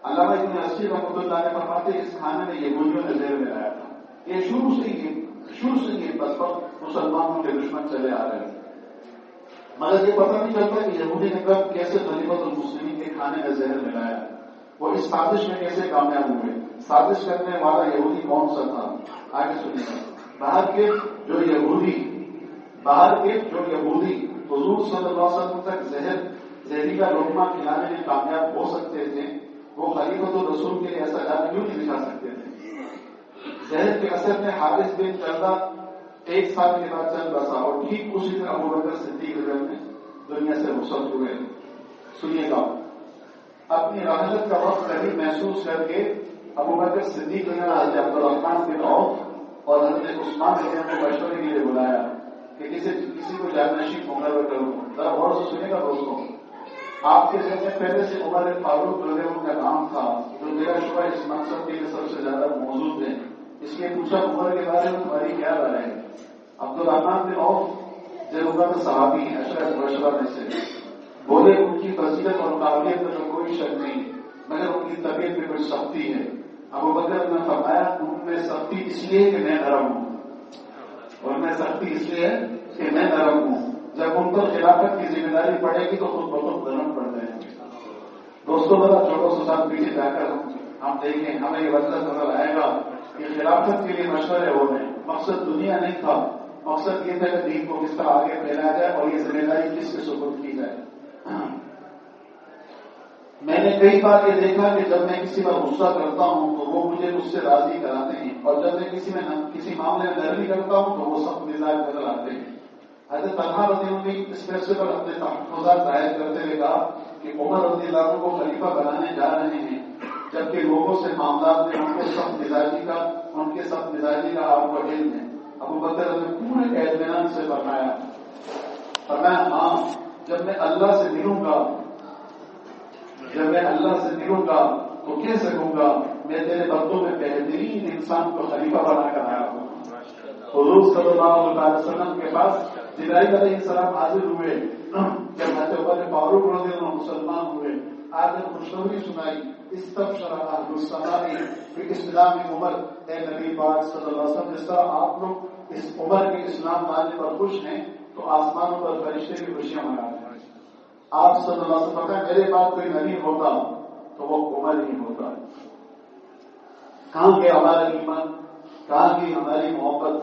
علامہ ابن حجر رحمۃ اللہ علیہ فرماتے اس کھانے میں یہودیوں نے زہر ملایا تھا۔ یہ شروع سے ہی بس مسلمانوں کے دشمن چلے آ رہے ہیں، مگر یہ پتہ نہیں چلتا کہ یہودی نے کب کیسے خلیفۃ المسلمین کے کھانے میں زہر ملایا، وہ اس سازش میں کیسے کامیاب ہوئے، سازش کرنے والا یہودی کون سا تھا۔ آگے سنیے، باہر کے جو یہودی حضور صلی اللہ علیہ وسلم تک زہری کا لقمہ کھلانے میں کامیاب ہو سکتے تھے، وہ خلیفۃ الرسول کے لیے ایسا جان کیوں نہیں دکھا سکتے تھے۔ زہر کے اثر میں حارث بن قلدہ 1 سال کے بعد چل بسا، اور ٹھیک اسی طرح ابوبکر صدیق رضی اللہ عنہ دنیا سے رخصت ہوئے۔ سنیے گا، اپنی رحلت کا وقت قریب محسوس کر کے ابوبکر صدیق رضی اللہ عنہ حضرت عبدالرحمن بن عوف اور حضرت عثمان رضی اللہ عنہ کو مشورے کے لیے بلایا کہ کسی کو جانشین مقرر کروں۔ ذرا غور سے سنیے گا دوستوں، آپ کے ذہن میں پہلے سے عمر فاروق رضی اللہ عنہ کا نام تھا، جو میرا شبہ اس منصب کے لیے سب سے زیادہ موجود ہے۔ اس لیے پوچھا عمر کے بارے میں تمہاری کیا رائے ہے؟ عبدالرحمن بن عوف جو عمر صحابی ہیں، اشرف مبشرہ میں سے، بولے ان کی فضیلت اور قابلیت میں تو کوئی شک نہیں، مگر ان کی طبیعت میں کچھ سختی ہے۔ ابوبکر نے فرمایا ان میں سختی اس لیے کہ میں نرم ہوں، اور میں سختی اس لیے کہ میں نرم ہوں، جب ان پر خلافت کی ذمہ داری پڑے گی تو خود بخود نرم پڑتے ہیں۔ دوستوں ذرا چھوٹوں سے ساتھ پیچھے جا کر ہم دیکھیں، ہمیں یہ وجہ نظر آئے گا کہ خلافت کے لیے مشورے ہو رہے ہیں، مقصد دنیا نہیں تھا، مقصد یہ تھا کہ دین کو کس طرح آگے پھیلایا جائے اور یہ ذمہ داری کس کے سپرد کی جائے۔ میں نے کئی بار یہ دیکھا کہ جب میں کسی پر غصہ کرتا ہوں تو وہ مجھے اس سے راضی کراتے ہیں، اور جب میں کسی معاملے میں نرمی کرتا ہوں تو وہ سخت مزاج نظر آتے ہیں۔ حضرت طلحہ رضی اللہ عنہ اس فیصلے پر اپنے تحفظات ظاہر کرتے ہوئے کہا کہ عمر رضی اللہ عنہ کو خلیفہ بنانے جا رہے ہیں، جبکہ لوگوں سے معاملات میں ان کے سخت مزاجی کا آپ کو علم ہے۔ ابو بکر نے پورے اطمینان سے فرمایا ہاں، جب میں اللہ سے ملوں گا تو کہہ سکوں گا میں تیرے بندوں میں بہترین انسان کو خلیفہ بنا کر آیا ہوں۔ حضور صلی اللہ علیہ وسلم کے پاس جبرائیل علیہ السلام حاضر ہوئے، جب حضرت عمر فاروق رضی اللہ عنہ مسلمان ہوئے، آپ نے خوشخبری سنائی، استبشر اہل السماء باسلام عمر، اے نبی پاک صلی اللہ علیہ وسلم، جس طرح آپ لوگ اس عمر کے اسلام لانے پر خوش ہیں تو آسمانوں پر فرشتے بھی خوشیاں منا رہے ہیں۔ آپ صلی اللہ علیہ وسلم کا میرے پاس کوئی نبی ہوتا تو وہ عمر ہی ہوتا۔ کہاں گیا ہمارا ایمان، کہاں گئی ہماری محبت؟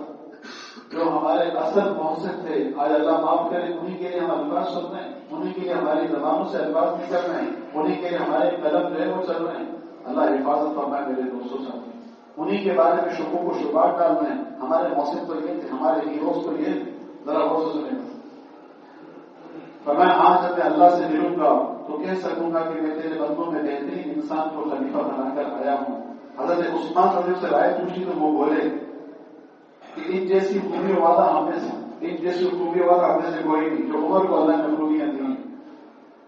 جو ہمارے اصل محسن تھے آج اللہ معاف کرے، انہیں کے لیے ہم الفاظ سن رہے ہیں، انہیں کے لیے ہماری زبانوں سے الفاظ نکل رہے ہیں، انہیں کے لیے ہمارے قلم جو ہے وہ چل رہے ہیں۔ اللہ حفاظت فرمائے میرے دوستوں ساتھی، انہیں کے بارے میں شکوک و شبہات ڈال رہے ہیں۔ ہمارے محسن تو یہ تھے، ہمارے ہیروز تو یہ ذرا غور سے سنیں۔ فرمایا ہاں، جب میں اللہ سے ملوں گا تو کہہ سکوں گا کہ میں تیرے بندوں میں بہترین انسان کو خلیفہ بنا کر آیا ہوں۔ حضرت عثمان رضی اللہ عنہ سے رائے پوچھی تو وہ بولے کہ ان جیسی خوبی والا ہمیں سے کوئی نہیں، جو عمر کو اللہ نے خوبیاں دی۔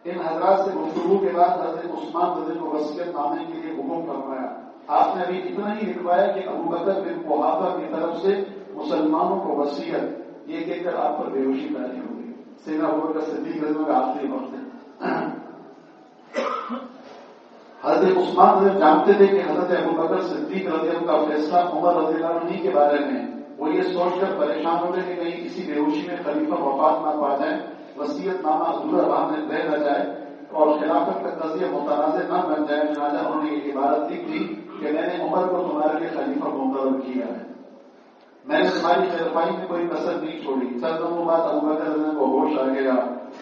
ان حضرات سے گفتگو کے بعد حضرت عثمان رضی اللہ عنہ کو وصیت نامے کے لیے حکم فرمایا۔ آپ نے ابھی اتنا ہی لکھوایا کہ ابو بکر بن قحافہ کی طرف سے مسلمانوں کو وصیت، یہ کہہ کر آپ پر بے ہوشی تاری ہو گئی۔ سیدنا ابو بکر صدیق رضی اللہ عنہ کا آخری وقت ہے۔ حضرت عثمان رضی اللہ جانتے تھے کہ حضرت ابو بکر صدیق رضی اللہ کا فیصلہ عمر رضی اللہ عنہ کے بارے میں، وہ یہ سوچ کر پریشان ہو گئے کہ کہیں کسی بے ہوشی میں خلیفہ وفات نہ پا جائے، وصیت نامہ ادھورا راہ میں رہ نہ جائے اور خلافت کا قضیہ متنازع نہ بن جائے۔ لہٰذا انہوں نے یہ عبارت لکھ دی کہ میں نے عمر کو تمہارے لیے خلیفہ مقرر کیا ہے، میں نے تمہاری خیرخواہی میں کوئی کسر نہیں چھوڑی۔ چند دنوں بعد ابو بکر رضی اللہ عنہ کو ہوش آ گیا،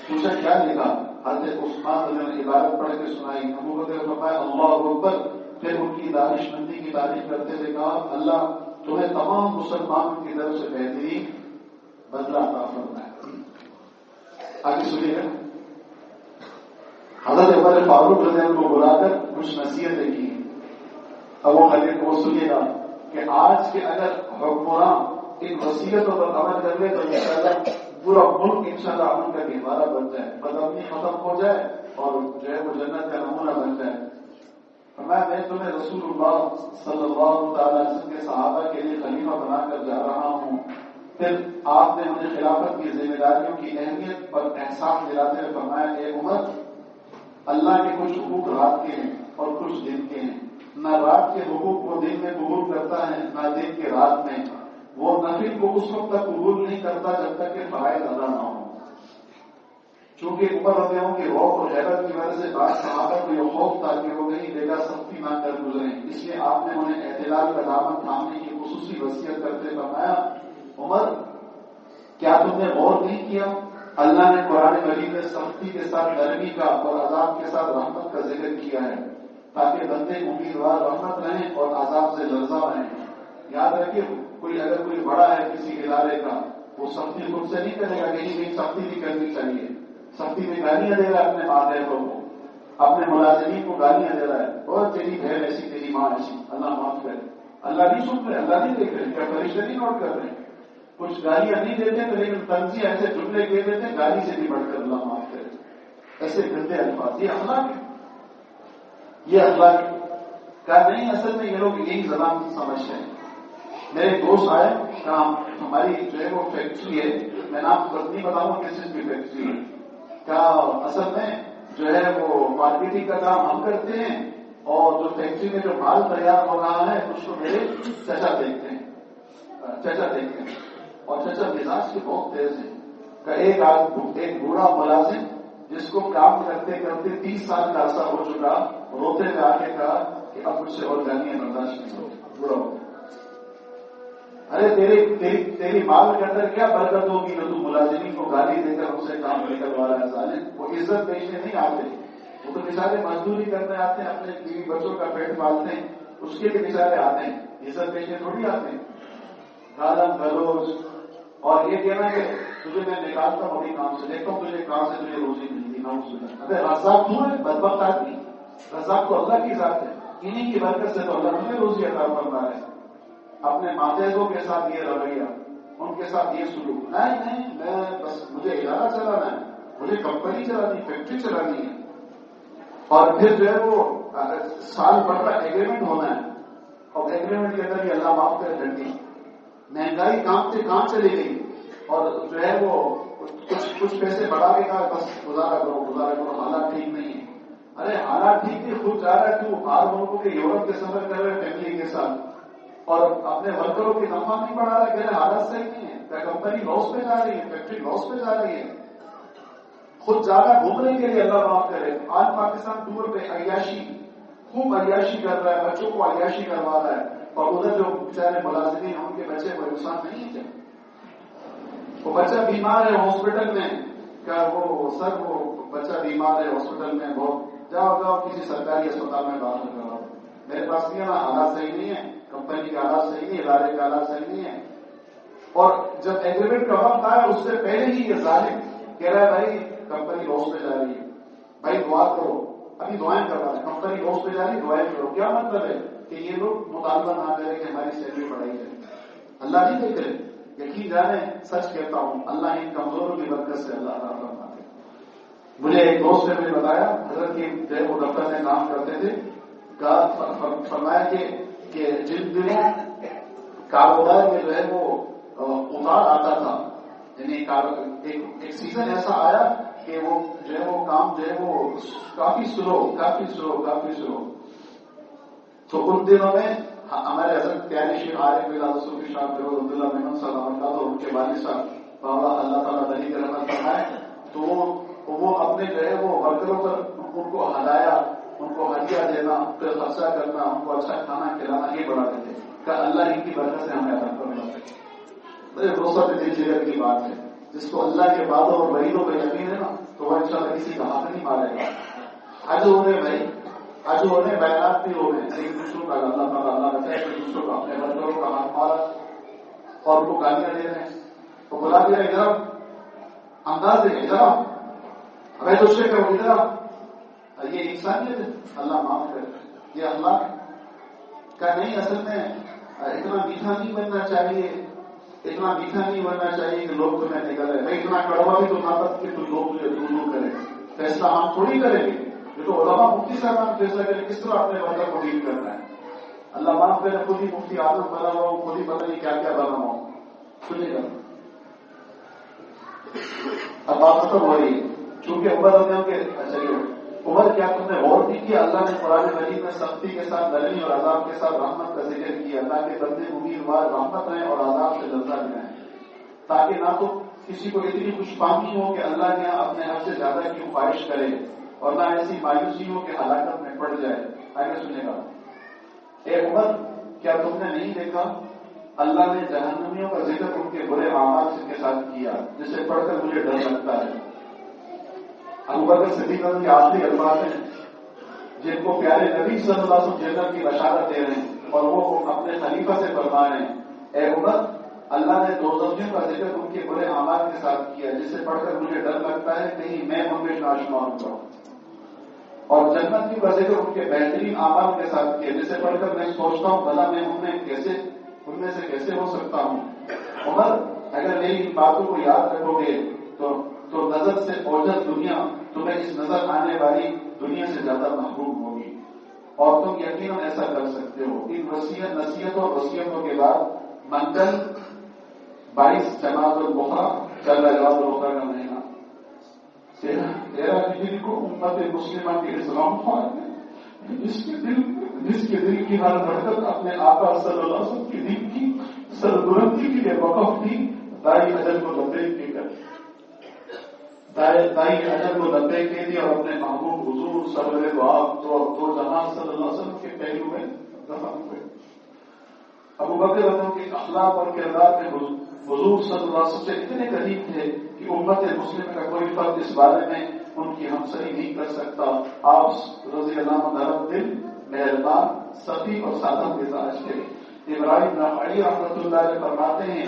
پوچھا کیا لکھا؟ حضرت عثمان رضی اللہ عنہ نے عبارت پڑھ کے سنائی۔ ابو بکر نے فرمایا اللہ اکبر، پھر ان کی دانش مندی کی تعریف کرتے ہوئے کہا اللہ تمہیں تمام مسلمانوں کی طرف سے بہترین بدلہ عطا فرمائے۔ آگے سنیے گا، حضرت عمر فاروق رضی اللہ عنہ کو بلا کر کچھ نصیحتیں کی۔ اب وہ خلیفہ کو سنیے گا کہ آج کے اگر حکمراں ان وصیتوں پر عمل کر لے تو انشاءاللہ پورا ملک انشاءاللہ امن کا گہوارہ بن جائے، بدامنی ختم ہو جائے اور جو ہے وہ جنت کا نمونہ بن جائے۔ میں تمہیں رسول اللہ صلی اللہ تعالی وسلم کے صحابہ کے لیے خلیفہ بنا کر جا رہا ہوں۔ پھر آپ نے مجھے خلافت کی ذمہ داریوں کی اہمیت پر احساس دلاتے ہوئے فرمایا کہ عمر، اللہ کے کچھ حقوق رات کے ہیں اور کچھ دن کے ہیں، نہ رات کے حقوق کو دن میں قبول کرتا ہے نہ دن کے رات میں، وہ نفل کو اس وقت تک قبول نہیں کرتا جب تک کہ فرائض ادا نہ ہو۔ چونکہ عمر رضی اللہ عنہ کی روح اور غیرت کی وجہ سے بعض صحابہ کو یہ خوف تھا کہ وہ کہیں بیگا سختی نہ کر گزریں، اس لیے آپ نے انہیں اعتدال کا دامن تھامنے کی خصوصی وصیت کرتے فرمایا عمر، کیا تم نے غور نہیں کیا اللہ نے قرآن مجید میں سختی کے ساتھ نرمی کا اور عذاب کے ساتھ رحمت کا ذکر کیا ہے تاکہ بندے امیدوار رحمت رہیں اور عذاب سے لرزاں رہیں۔ یاد رکھیے، اگر کوئی بڑا ہے کسی ادارے کا، وہ سختی خود سے نہیں کرے گا، کہیں سختی نہیں کرنی چاہیے۔ سختی میں گالیاں دے رہا ہے اپنے ماتحتوں کو، اپنے ملازمین کو گالیاں دے رہا ہے، اور تیری بہن ایسی تیری ماں ایسی، اللہ معاف کرے۔ اللہ نہیں سن رہے، اللہ نہیں دیکھ رہے، کیا فرشتے نہیں نوٹ کر رہے ہیں؟ کچھ گالیاں نہیں دیتے تو لیکن تنزیہ ایسے جملے کہہ دیتے ہیں گالی سے بھی بڑھ کر اللہ معاف کرے، ایسے گندے الفاظ، یہ اخلاق ہے، یہ اخلاق کا نہیں۔ اصل میں یہ لوگ یہی زبان سمجھتے ہیں۔ میرے دوست آئے، کہا ہماری جو ہے وہ فیکٹری ہے، میں نام نہیں بتاؤں گا کس چیز کی فیکٹری ہے، کیا اصل میں جو ہے وہ مارکیٹنگ کا کام ہم کرتے ہیں اور جو فیکٹری میں جو مال تیار ہو رہا ہے اس کو میرے چچا دیکھتے ہیں، اور چچا مزاج کے بہت تیز ہے۔ ایک بوڑھا ملازم جس کو کام کرتے کرتے 30 سال کا عرصہ ہو چکا، روتے ہوئے آ کے کہا کہ اب مجھ سے اور گالیاں برداشت نہیں ہوتی، بوڑھا ہو۔ ارے تیری مال کے اندر کیا برکت ہوگی جو تم ملازمین کو گالی دے کر ان سے کام نکلوا رہا ہے؟ ظالم، وہ عزت بیچنے نہیں آتے، وہ تو بیچارے مزدوری کرنے آتے ہیں، اپنے بیوی بچوں کا پیٹ پالتے ہیں، اس کے لیے بیچارے آتے ہیں، عزت بیچنے تھوڑی آتے ہیں۔ گالم گلوچ اور اور یہ کہنا کہ تجھے میں نکالتا ہوں ابھی کام سے، دیکھتا ہوں تجھے کہاں سے تجھے روزی ملتی نہ. ابے رزاق کیوں ہے بدبخت آدمی؟ رزاق تو اللہ کی ذات ہے، انہیں کی برکت سے تو اللہ تمہیں روزی عطا فرما ہے. اپنے ماتحتوں کے ساتھ یہ رویہ، ان کے ساتھ یہ سلوک، نہیں میں بس مجھے ادارہ چلانا ہے، مجھے کمپنی چلانی، فیکٹری چلانی ہے. اور پھر جو ہے وہ سال بھر کا ایگریمنٹ ہونا ہے، اور ایگریمنٹ کے اندر بھی اللہ معاف کرے ڈنڈی، مہنگائی کام سے کام چلی گئی، اور جو ہے وہ کچھ پیسے بڑھا کے کہا بس گزارا کرو، حالات ٹھیک نہیں ہے. ارے حالات ٹھیک نہیں، خود جا رہا ہے تو باہر ملکوں کے یورپ کے سفر کر رہے فیملی کے ساتھ، اور اپنے ورکروں کی تنخواہ نہیں بڑھا رہا، کہہ رہے حالات صحیح نہیں ہے، کیا کمپنی لاس پہ جا رہی ہے، فیکٹری لاس پہ جا رہی ہے. خود جا رہا ہے گھومنے کے لیے، اللہ معاف کرے. آج پاکستان ٹور پہ عیاشی، خوب عیاشی کر رہا ہے، بچوں کو عیاشی کروا رہا ہے، اور ادھر جو بیچارے ملازمین ہیں ان کے بچے کو نقصان نہیں ہے. وہ بچہ بیمار ہے ہاسپٹل میں، کیا وہ سر وہ بچہ بیمار ہے ہاسپٹل میں، بہت جاؤ کسی سرکاری اسپتال میں داخل کراؤ. میرے پاس نہیں ہے نا، حالات صحیح نہیں ہے، کمپنی کے حالات صحیح نہیں، ادارے کے حالات صحیح نہیں ہے. اور جب ایگریمنٹ کا وقت آیا اس سے پہلے ہی یہ ظالم کہہ رہا ہے بھائی کمپنی لاس پہ جا رہی ہے، بھائی دعا کرو. ابھی دعائیں کر رہا ہے، کمپنی لاس پہ جا رہی ہے، دعائیں کرو. کیا مطلب ہے کہ یہ لوگ مطالبہ نہ کریں کہ ہماری سیلری بڑھائی جائے. اللہ نہیں دیکھ رہے. یقین جانے سچ کہتا ہوں، اللہ ان کمزوروں کی برکت سے اللہ تعالیٰ فرماتے. مجھے ایک دوست نے مجھے بتایا، حضرت کی جو ہے وہ دفتر میں کام کرتے تھے، فرمایا کہ جن دنوں کاروبار میں جو ہے وہ اتار آتا تھا، یعنی ایک سیزن ایسا آیا کہ وہ جو ہے وہ کام جو ہے وہ کافی سلو. تو ان دنوں میں ہمارے حضرت پیارے شیخ عارف بلال صوفی شاہ فیروز عبداللہ محمد صلی اللہ علیہ وسلم اور ان کے والد صاحب بابا اللہ تعالیٰ بلی کے رحمت فرمائے، تو وہ اپنے جو ہے وہ ورکروں پر ان کو ہدایا، ان کو ہدیہ دینا، پھر خرچہ کرنا، ان کو اچھا کھانا کھلانا یہ بڑھا دیتے کہ اللہ ان کی برکت سے ہمیں عطا فرمائے. بھروسہ بھی دل جگر کی بات ہے. جس کو اللہ کے وعدوں اور وعیدوں پہ یقین ہے نا، تو وہ انشاءاللہ کسی کا ہاتھ نہیں مارے گا. آج ہو رہے بھائی، آج ہو رہے بیانات بھی ہو رہے ہیں، ایک دوسروں کا اللہ تعالیٰ اللہ رہتا ہے، ایک دوسروں کا اپنے ورکروں کا ہاتھ مارا اور ان کو گالیاں دے رہے ہیں. تو بلا دیا ادھر انداز ہے، ادھر ہمیں دوسرے کا ادھر، یہ انسانیت ہے. اللہ معاف کرے. یہ اللہ کا نہیں، اصل میں اتنا میٹھا نہیں بننا چاہیے، اتنا میٹھا نہیں بننا چاہیے کہ لوگ تمہیں نکلے. بھائی اتنا کڑوا بھی تو نہ کہ تم لوگ تجھے دور کریں. فیصلہ ہم تھوڑی کریں گے، یہ تو علماء مفتی صاحب فیصلہ کریں کس طرح اپنے ورکر کو ڈیل کرنا ہے. اللہ معاف کرے، خود ہی مفتی آدم بنا ہوا ہوں، خود ہی پتہ نہیں کیا کیا بنا ہوا ہوں. سنیے گا اب بات ختم ہو رہی ہے، چونکہ عمر کیا تم نے غور نہیں کیا؟ اللہ نے قرآن مجید میں سختی کے ساتھ نرمی اور عذاب کے ساتھ رحمت کا ذکر کیا، اللہ کے بندے امیدوار رحمت رہیں اور عذاب سے لذت رہیں، تاکہ نہ تو کسی کو اتنی خوش فہمی ہو کہ اللہ نے اپنے حد سے زیادہ کی خواہش کرے، اور نہ ایسی مایوسی ہو کہ ہلاکت میں پڑ جائے. آگے سنے گا. اے عمر کیا تم نے نہیں دیکھا اللہ نے جہنمیوں کا ذکر ان کے برے اعمال کے ساتھ کیا، جسے پڑھ کر مجھے ڈر لگتا ہے. ابو بکر صدیق کے آخری الفاظ ہیں جن کو پیارے نبی صلی اللہ علیہ وسلم جنت کی بشارت دے رہے ہیں، اور وہ اپنے خلیفہ سے فرما رہے ہیں، اے عمر اللہ نے دوزخیوں کا ذکر ان کے برے اعمال کے ساتھ کیا، جسے پڑھ کر مجھے ڈر لگتا ہے کہیں میں ان میں ناشمار ہوں. اور جنت کا ذکر ان کے بہترین اعمال کے ساتھ کیا، جسے پڑھ کر میں سوچتا ہوں بھلا میں ان میں سے کیسے ہو سکتا ہوں. عمر اگر میری ان باتوں کو یاد رکھو گے تو نظر سے اوجھل دنیا تمہیں اس نظر آنے والی دنیا سے زیادہ محبوب ہوگی، اور تم یقیناً ایسا کر سکتے ہو. ان نصیحتوں اور وصیتوں کے بعد منگل 22 جماعت البخرا چل رہا جماعت البخرا کا مہینہ 13 ہجری کو امت مسلمہ کے اسلام خوار میں جس کے دل کی ہر دھڑکن اپنے آقا صلی اللہ علیہ وسلم کی دل کی سربلندی کے لیے وقف تھی، دائی اجل کو لبیک کے کر دائی اجل کو لبیک کے لیے اور اپنے محبوب حضور سرور دو جہاں صلی اللہ علیہ وسلم کے پہلو میں دفن ہوئے. ابو بکر رضی اللہ کے اخلاق اور کردار میں حضور صلی اللہ علیہ وسلم سے اتنے قریب تھے کہ امت مسلم کا کوئی فرد اس بارے میں ان کی ہمسری نہیں کر سکتا. آپ رضی اللہ عنہ نرم دل، مہربان، سخی اور سادہ مزاج تھے. ابراہیم نخعی رحمۃ اللہ علیہ فرماتے ہیں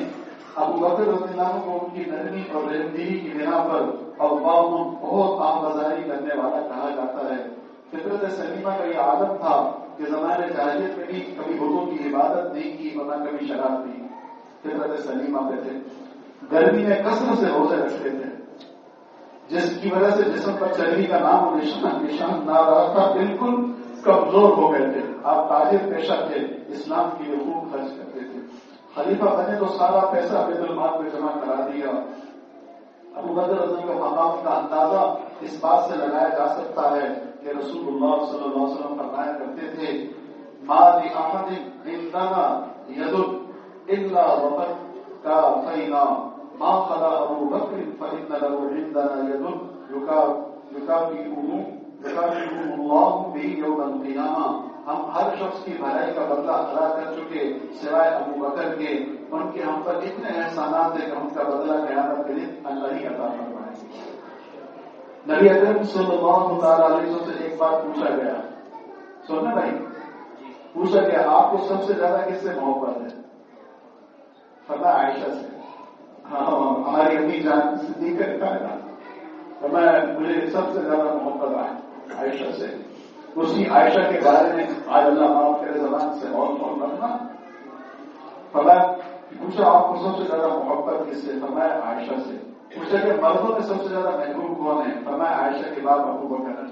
ابو بکر رضی اللہ عنہ کو ان کی نرمی اور رحمدلی کی بنا پر اللہ بہت آمبازاری کرنے والا کہا جاتا ہے۔ فطرت سلیمہ کا یہ عادت تھا کہ زمانے جاہلیت میں بھی کبھی بتوں کی عبادت نہیں کی اور نہ کبھی شراب پی، فطرت سلیمہ پہ تھے۔ گرمی میں کثرت سے روزے رکھتے تھے، جس کی وجہ سے جسم پر چربی کا نام و نشان نہ رہا تھا، بالکل کمزور ہو گئے تھے۔ آپ تاجر پیشہ تھے، اسلام کے لیے خوب خرچ کرتے تھے۔ خلیفہ بنے تو سارا پیسہ بیت المال میں جمع کرا دیا۔ ابو بکر رضی اللہ عنہ کا اندازہ اس بات سے لگایا جا سکتا ہے کہ رسول اللہ صلی اللہ علیہ وسلم فرمایا کرتے تھے، ما لأحد عندنا ید الا وقد کافینا ما خلا ابو بکر فإن له عندنا ید یکافئہ اللہ به یوم القیامہ۔ ہم ہر شخص کی بھلائی کا بدلہ ادا کر چکے سوائے ابو بکر کے، ان کے ہم پر اتنے احسانات ہیں کہ ان کا بدلہ قیامت کے دن اللہ ہی عطا فرمائے گا۔ نبی اکرم صلی اللہ تعالی علیہ وسلم سے ایک بات پوچھا گیا، سننا بھائی، پوچھا گیا آپ کو سب سے زیادہ کس سے محبت ہے؟ فرمایا عائشہ سے۔ ہماری امی جان صدیقہ کہا، فرمایا مجھے سب سے زیادہ محبت عائشہ سے۔ اسی عائشہ کے بارے میں آج اللہ معاف کرے زبان سے اور رکھنا، فرمایا پوچھا آپ کو سب سے زیادہ محبت کس سے؟ فرمایا عائشہ سے۔ پوچھا کہ مردوں میں سب سے زیادہ محبوب کون ہے؟ فرمایا عائشہ کے بعد ابو بکر۔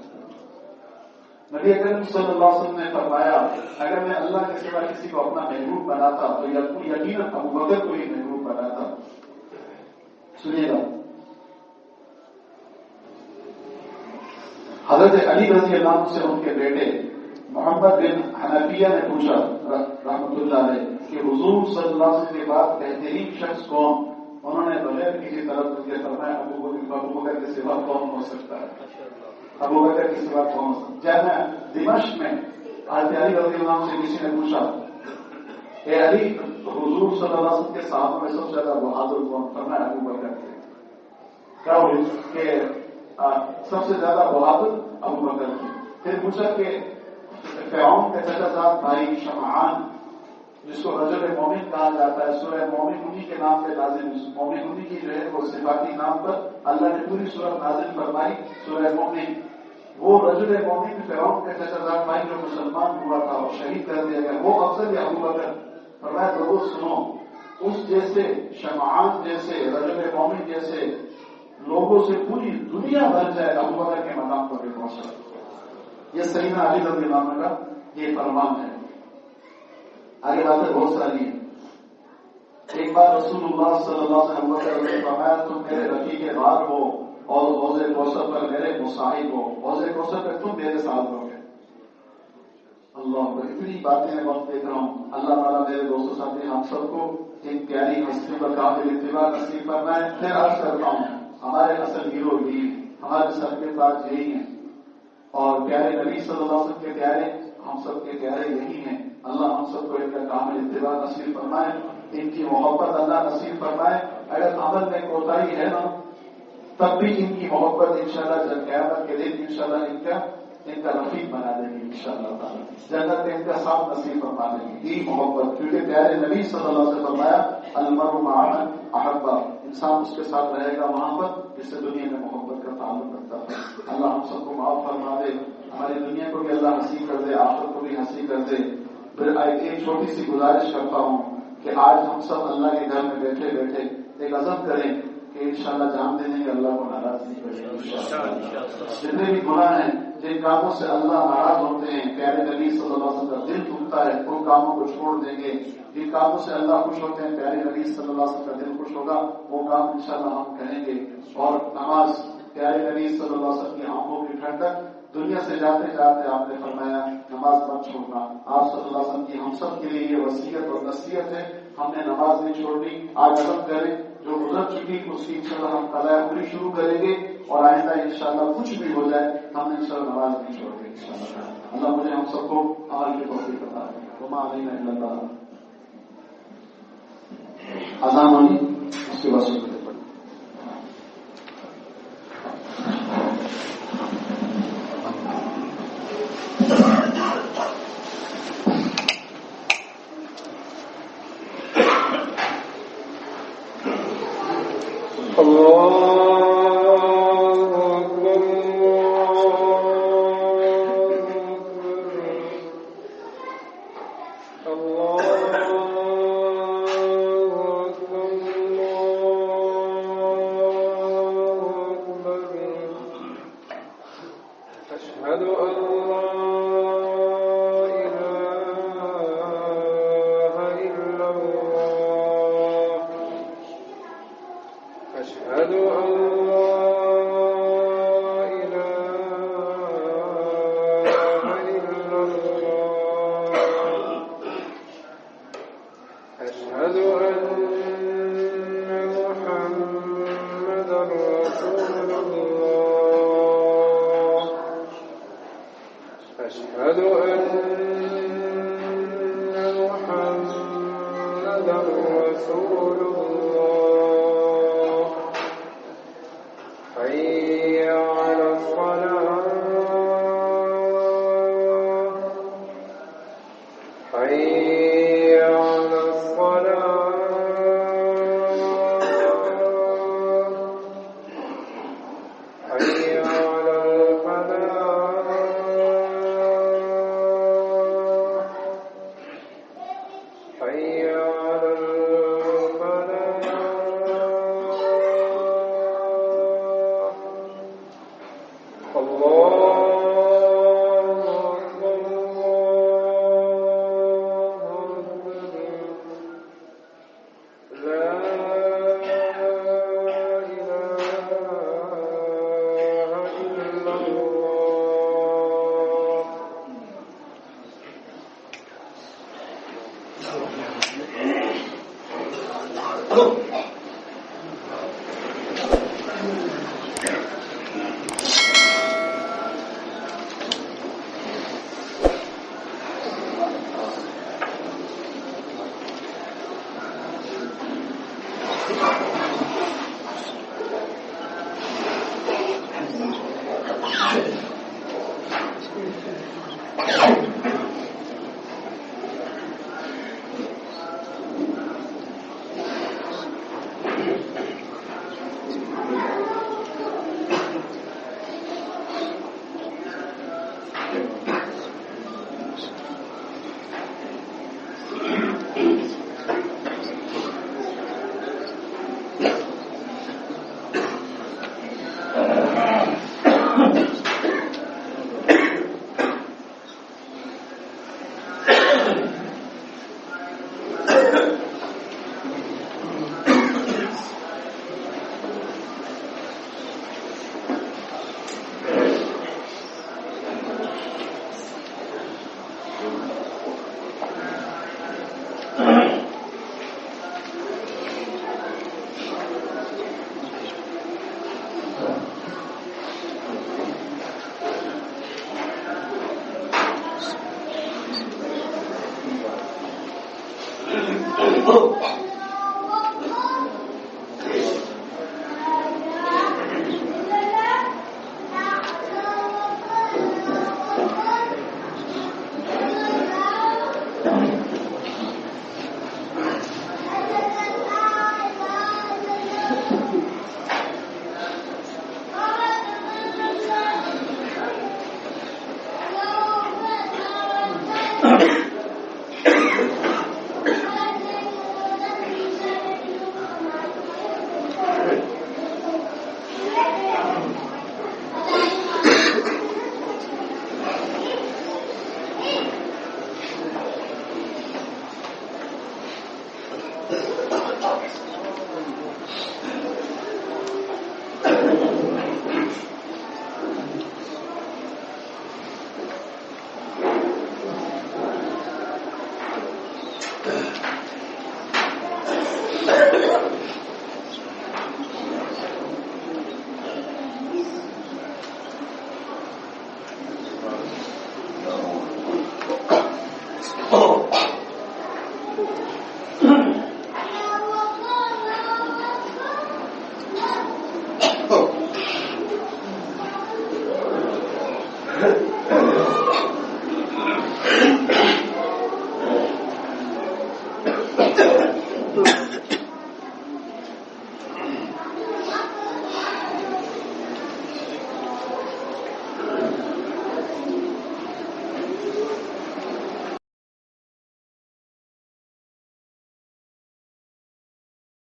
نبی اکرم صلی اللہ علیہ وسلم نے فرمایا اگر میں اللہ کے سوا کسی کو اپنا محبوب بناتا تو یقیناً ابو بکر کو ہی محبوب بناتا۔ سنیے گا، حضرت علی رضی اللہ عنہ سے ان کے بیٹے محمد بن حنفیہ نے پوچھا رحمۃ اللہ علیہ کہ حضور صلی اللہ علیہ وسلم کے بعد بہترین شخص کون؟ انہوں نے بغیر کسی طرف مجھے فرمایا ابو بکر کے سوا کون ہو سکتا ہے؟ ابو بکر کے سوا کون ہو سکتا ہے؟ جب دمشق میں حضرت علی رضی اللہ عنہ سے کسی نے پوچھا اے علی حضور صلی اللہ علیہ وسلم کے صحابہ میں سب سے زیادہ بہادر کون؟ فرمایا ابو بکر تھے۔ کیا ہوئی کہ سب سے زیادہ بہادر ابو بکر تھے۔ پھر پوچھا کہ فرعون کے چچا زاد بھائی شمعان جس کو رجل مومن کہا جاتا ہے، سورہ مومن انہی کے نام پہ نازل، مومن انہی کی جو ہے وہ صفاتی نام پر اللہ نے پوری سورت نازل فرمائی سورہ مومن۔ وہ رجل مومن فرعون کے چچا زاد بھائی جو مسلمان ہوا تھا اور شہید کر دیا گیا، وہ افضل یا ابو بکر؟ فرمایا لوگوں سنو، اس جیسے شمعان جیسے رجل مومن جیسے لوگوں سے پوری دنیا بھر جائے ابو بکر کے مقام پر بھی پہنچا۔ یہ سیدنا علی رضی اللہ عنہ کا یہ فرمان ہے۔ آگے باتیں بہت ساری ہیں۔ ایک بار رسول اللہ صلی اللہ علیہ وسلم نے فرمایا تم میرے رفیق بار ہو اور حوض کوثر پر میرے مصاحب ہو، حوض کوثر پر تم میرے ساتھ ہو گے۔ اللہ کو اتنی باتیں میں وقت دیکھ رہا ہوں، اللہ تعالیٰ میرے دوستوں ساتھی ہم سب کو ایک پیاری ہستی پر کامل اتباع نصیب فرمائے۔ پھر عرض کرتا ہوں ہمارے اصل ہیرو یہی ہیں، ہمارے سر کے تاج یہی ہیں، اور پیارے نبی صلی اللہ علیہ وسلم کے پیارے ہم سب کے پیارے یہی ہیں۔ اللہ ہم سب کو ان کا کامل اتباع نصیب فرمائے، ان کی محبت اللہ نصیب فرمائے۔ اگر عمل میں کوتاہی ہے نا تب بھی ان کی محبت انشاءاللہ جب قیامت کے دن انشاءاللہ ان کا رفیق بنا دے گی انشاءاللہ تعالی، جنت میں ان کا ساتھ نصیب فرما دے گی یہ محبت، کیونکہ پیارے نبی صلی اللہ علیہ وسلم فرمایا المرء مع من احب، انسان اس کے ساتھ رہے گا وہاں پر جس سے دنیا میں محبت کا تعلق رکھتا ہے۔ اللہ ہم سب کو معاف فرما دے، ہماری دنیا کو بھی اللہ ہنسی کر دے، آخرت کو بھی ہنسی کر دے۔ پھر ایک چھوٹی سی گزارش کرتا ہوں کہ آج ہم سب اللہ کے گھر میں بیٹھے بیٹھے ایک عزم کریں کہ انشاءاللہ جان دینے کے اللہ کو ناراض نہیں کرے گا۔ جتنے بھی گناہ ہیں، جن کاموں سے اللہ ناراض ہوتے ہیں، پیارے نبی صلی اللہ علیہ وسلم کا دل دکھتا ہے، ان کاموں کو چھوڑ دیں گے۔ جن کاموں سے اللہ خوش ہوتے ہیں، پیارے نبی صلی اللہ علیہ وسلم کا دل خوش ہوگا، وہ کام انشاءاللہ ہم کریں گے۔ اور نماز، پیارے نبی صلی اللہ علیہ وسلم کی آنکھوں کی ٹھنڈک، دنیا سے جاتے جاتے آپ نے فرمایا نماز مت چھوڑنا۔ آپ صلی اللہ علیہ وسلم کی ہم سب کے لیے یہ وصیت اور نصیحت ہے، ہم نے نماز نہیں چھوڑنی۔ آج عزم کریں، جو گزر چکی اس کی انشاءاللہ ہم قضائے عمری شروع کریں گے، اور آئندہ انشاءاللہ کچھ بھی ہو جائے ہم نے انشاءاللہ نماز نہیں چھوڑ گے انشاءاللہ۔ اللہ مجھے ہم سب کو عمل کی توفیق عطا فرمائے۔ وما علینا الا البلاغ۔ اذان ہونی اس کے بعد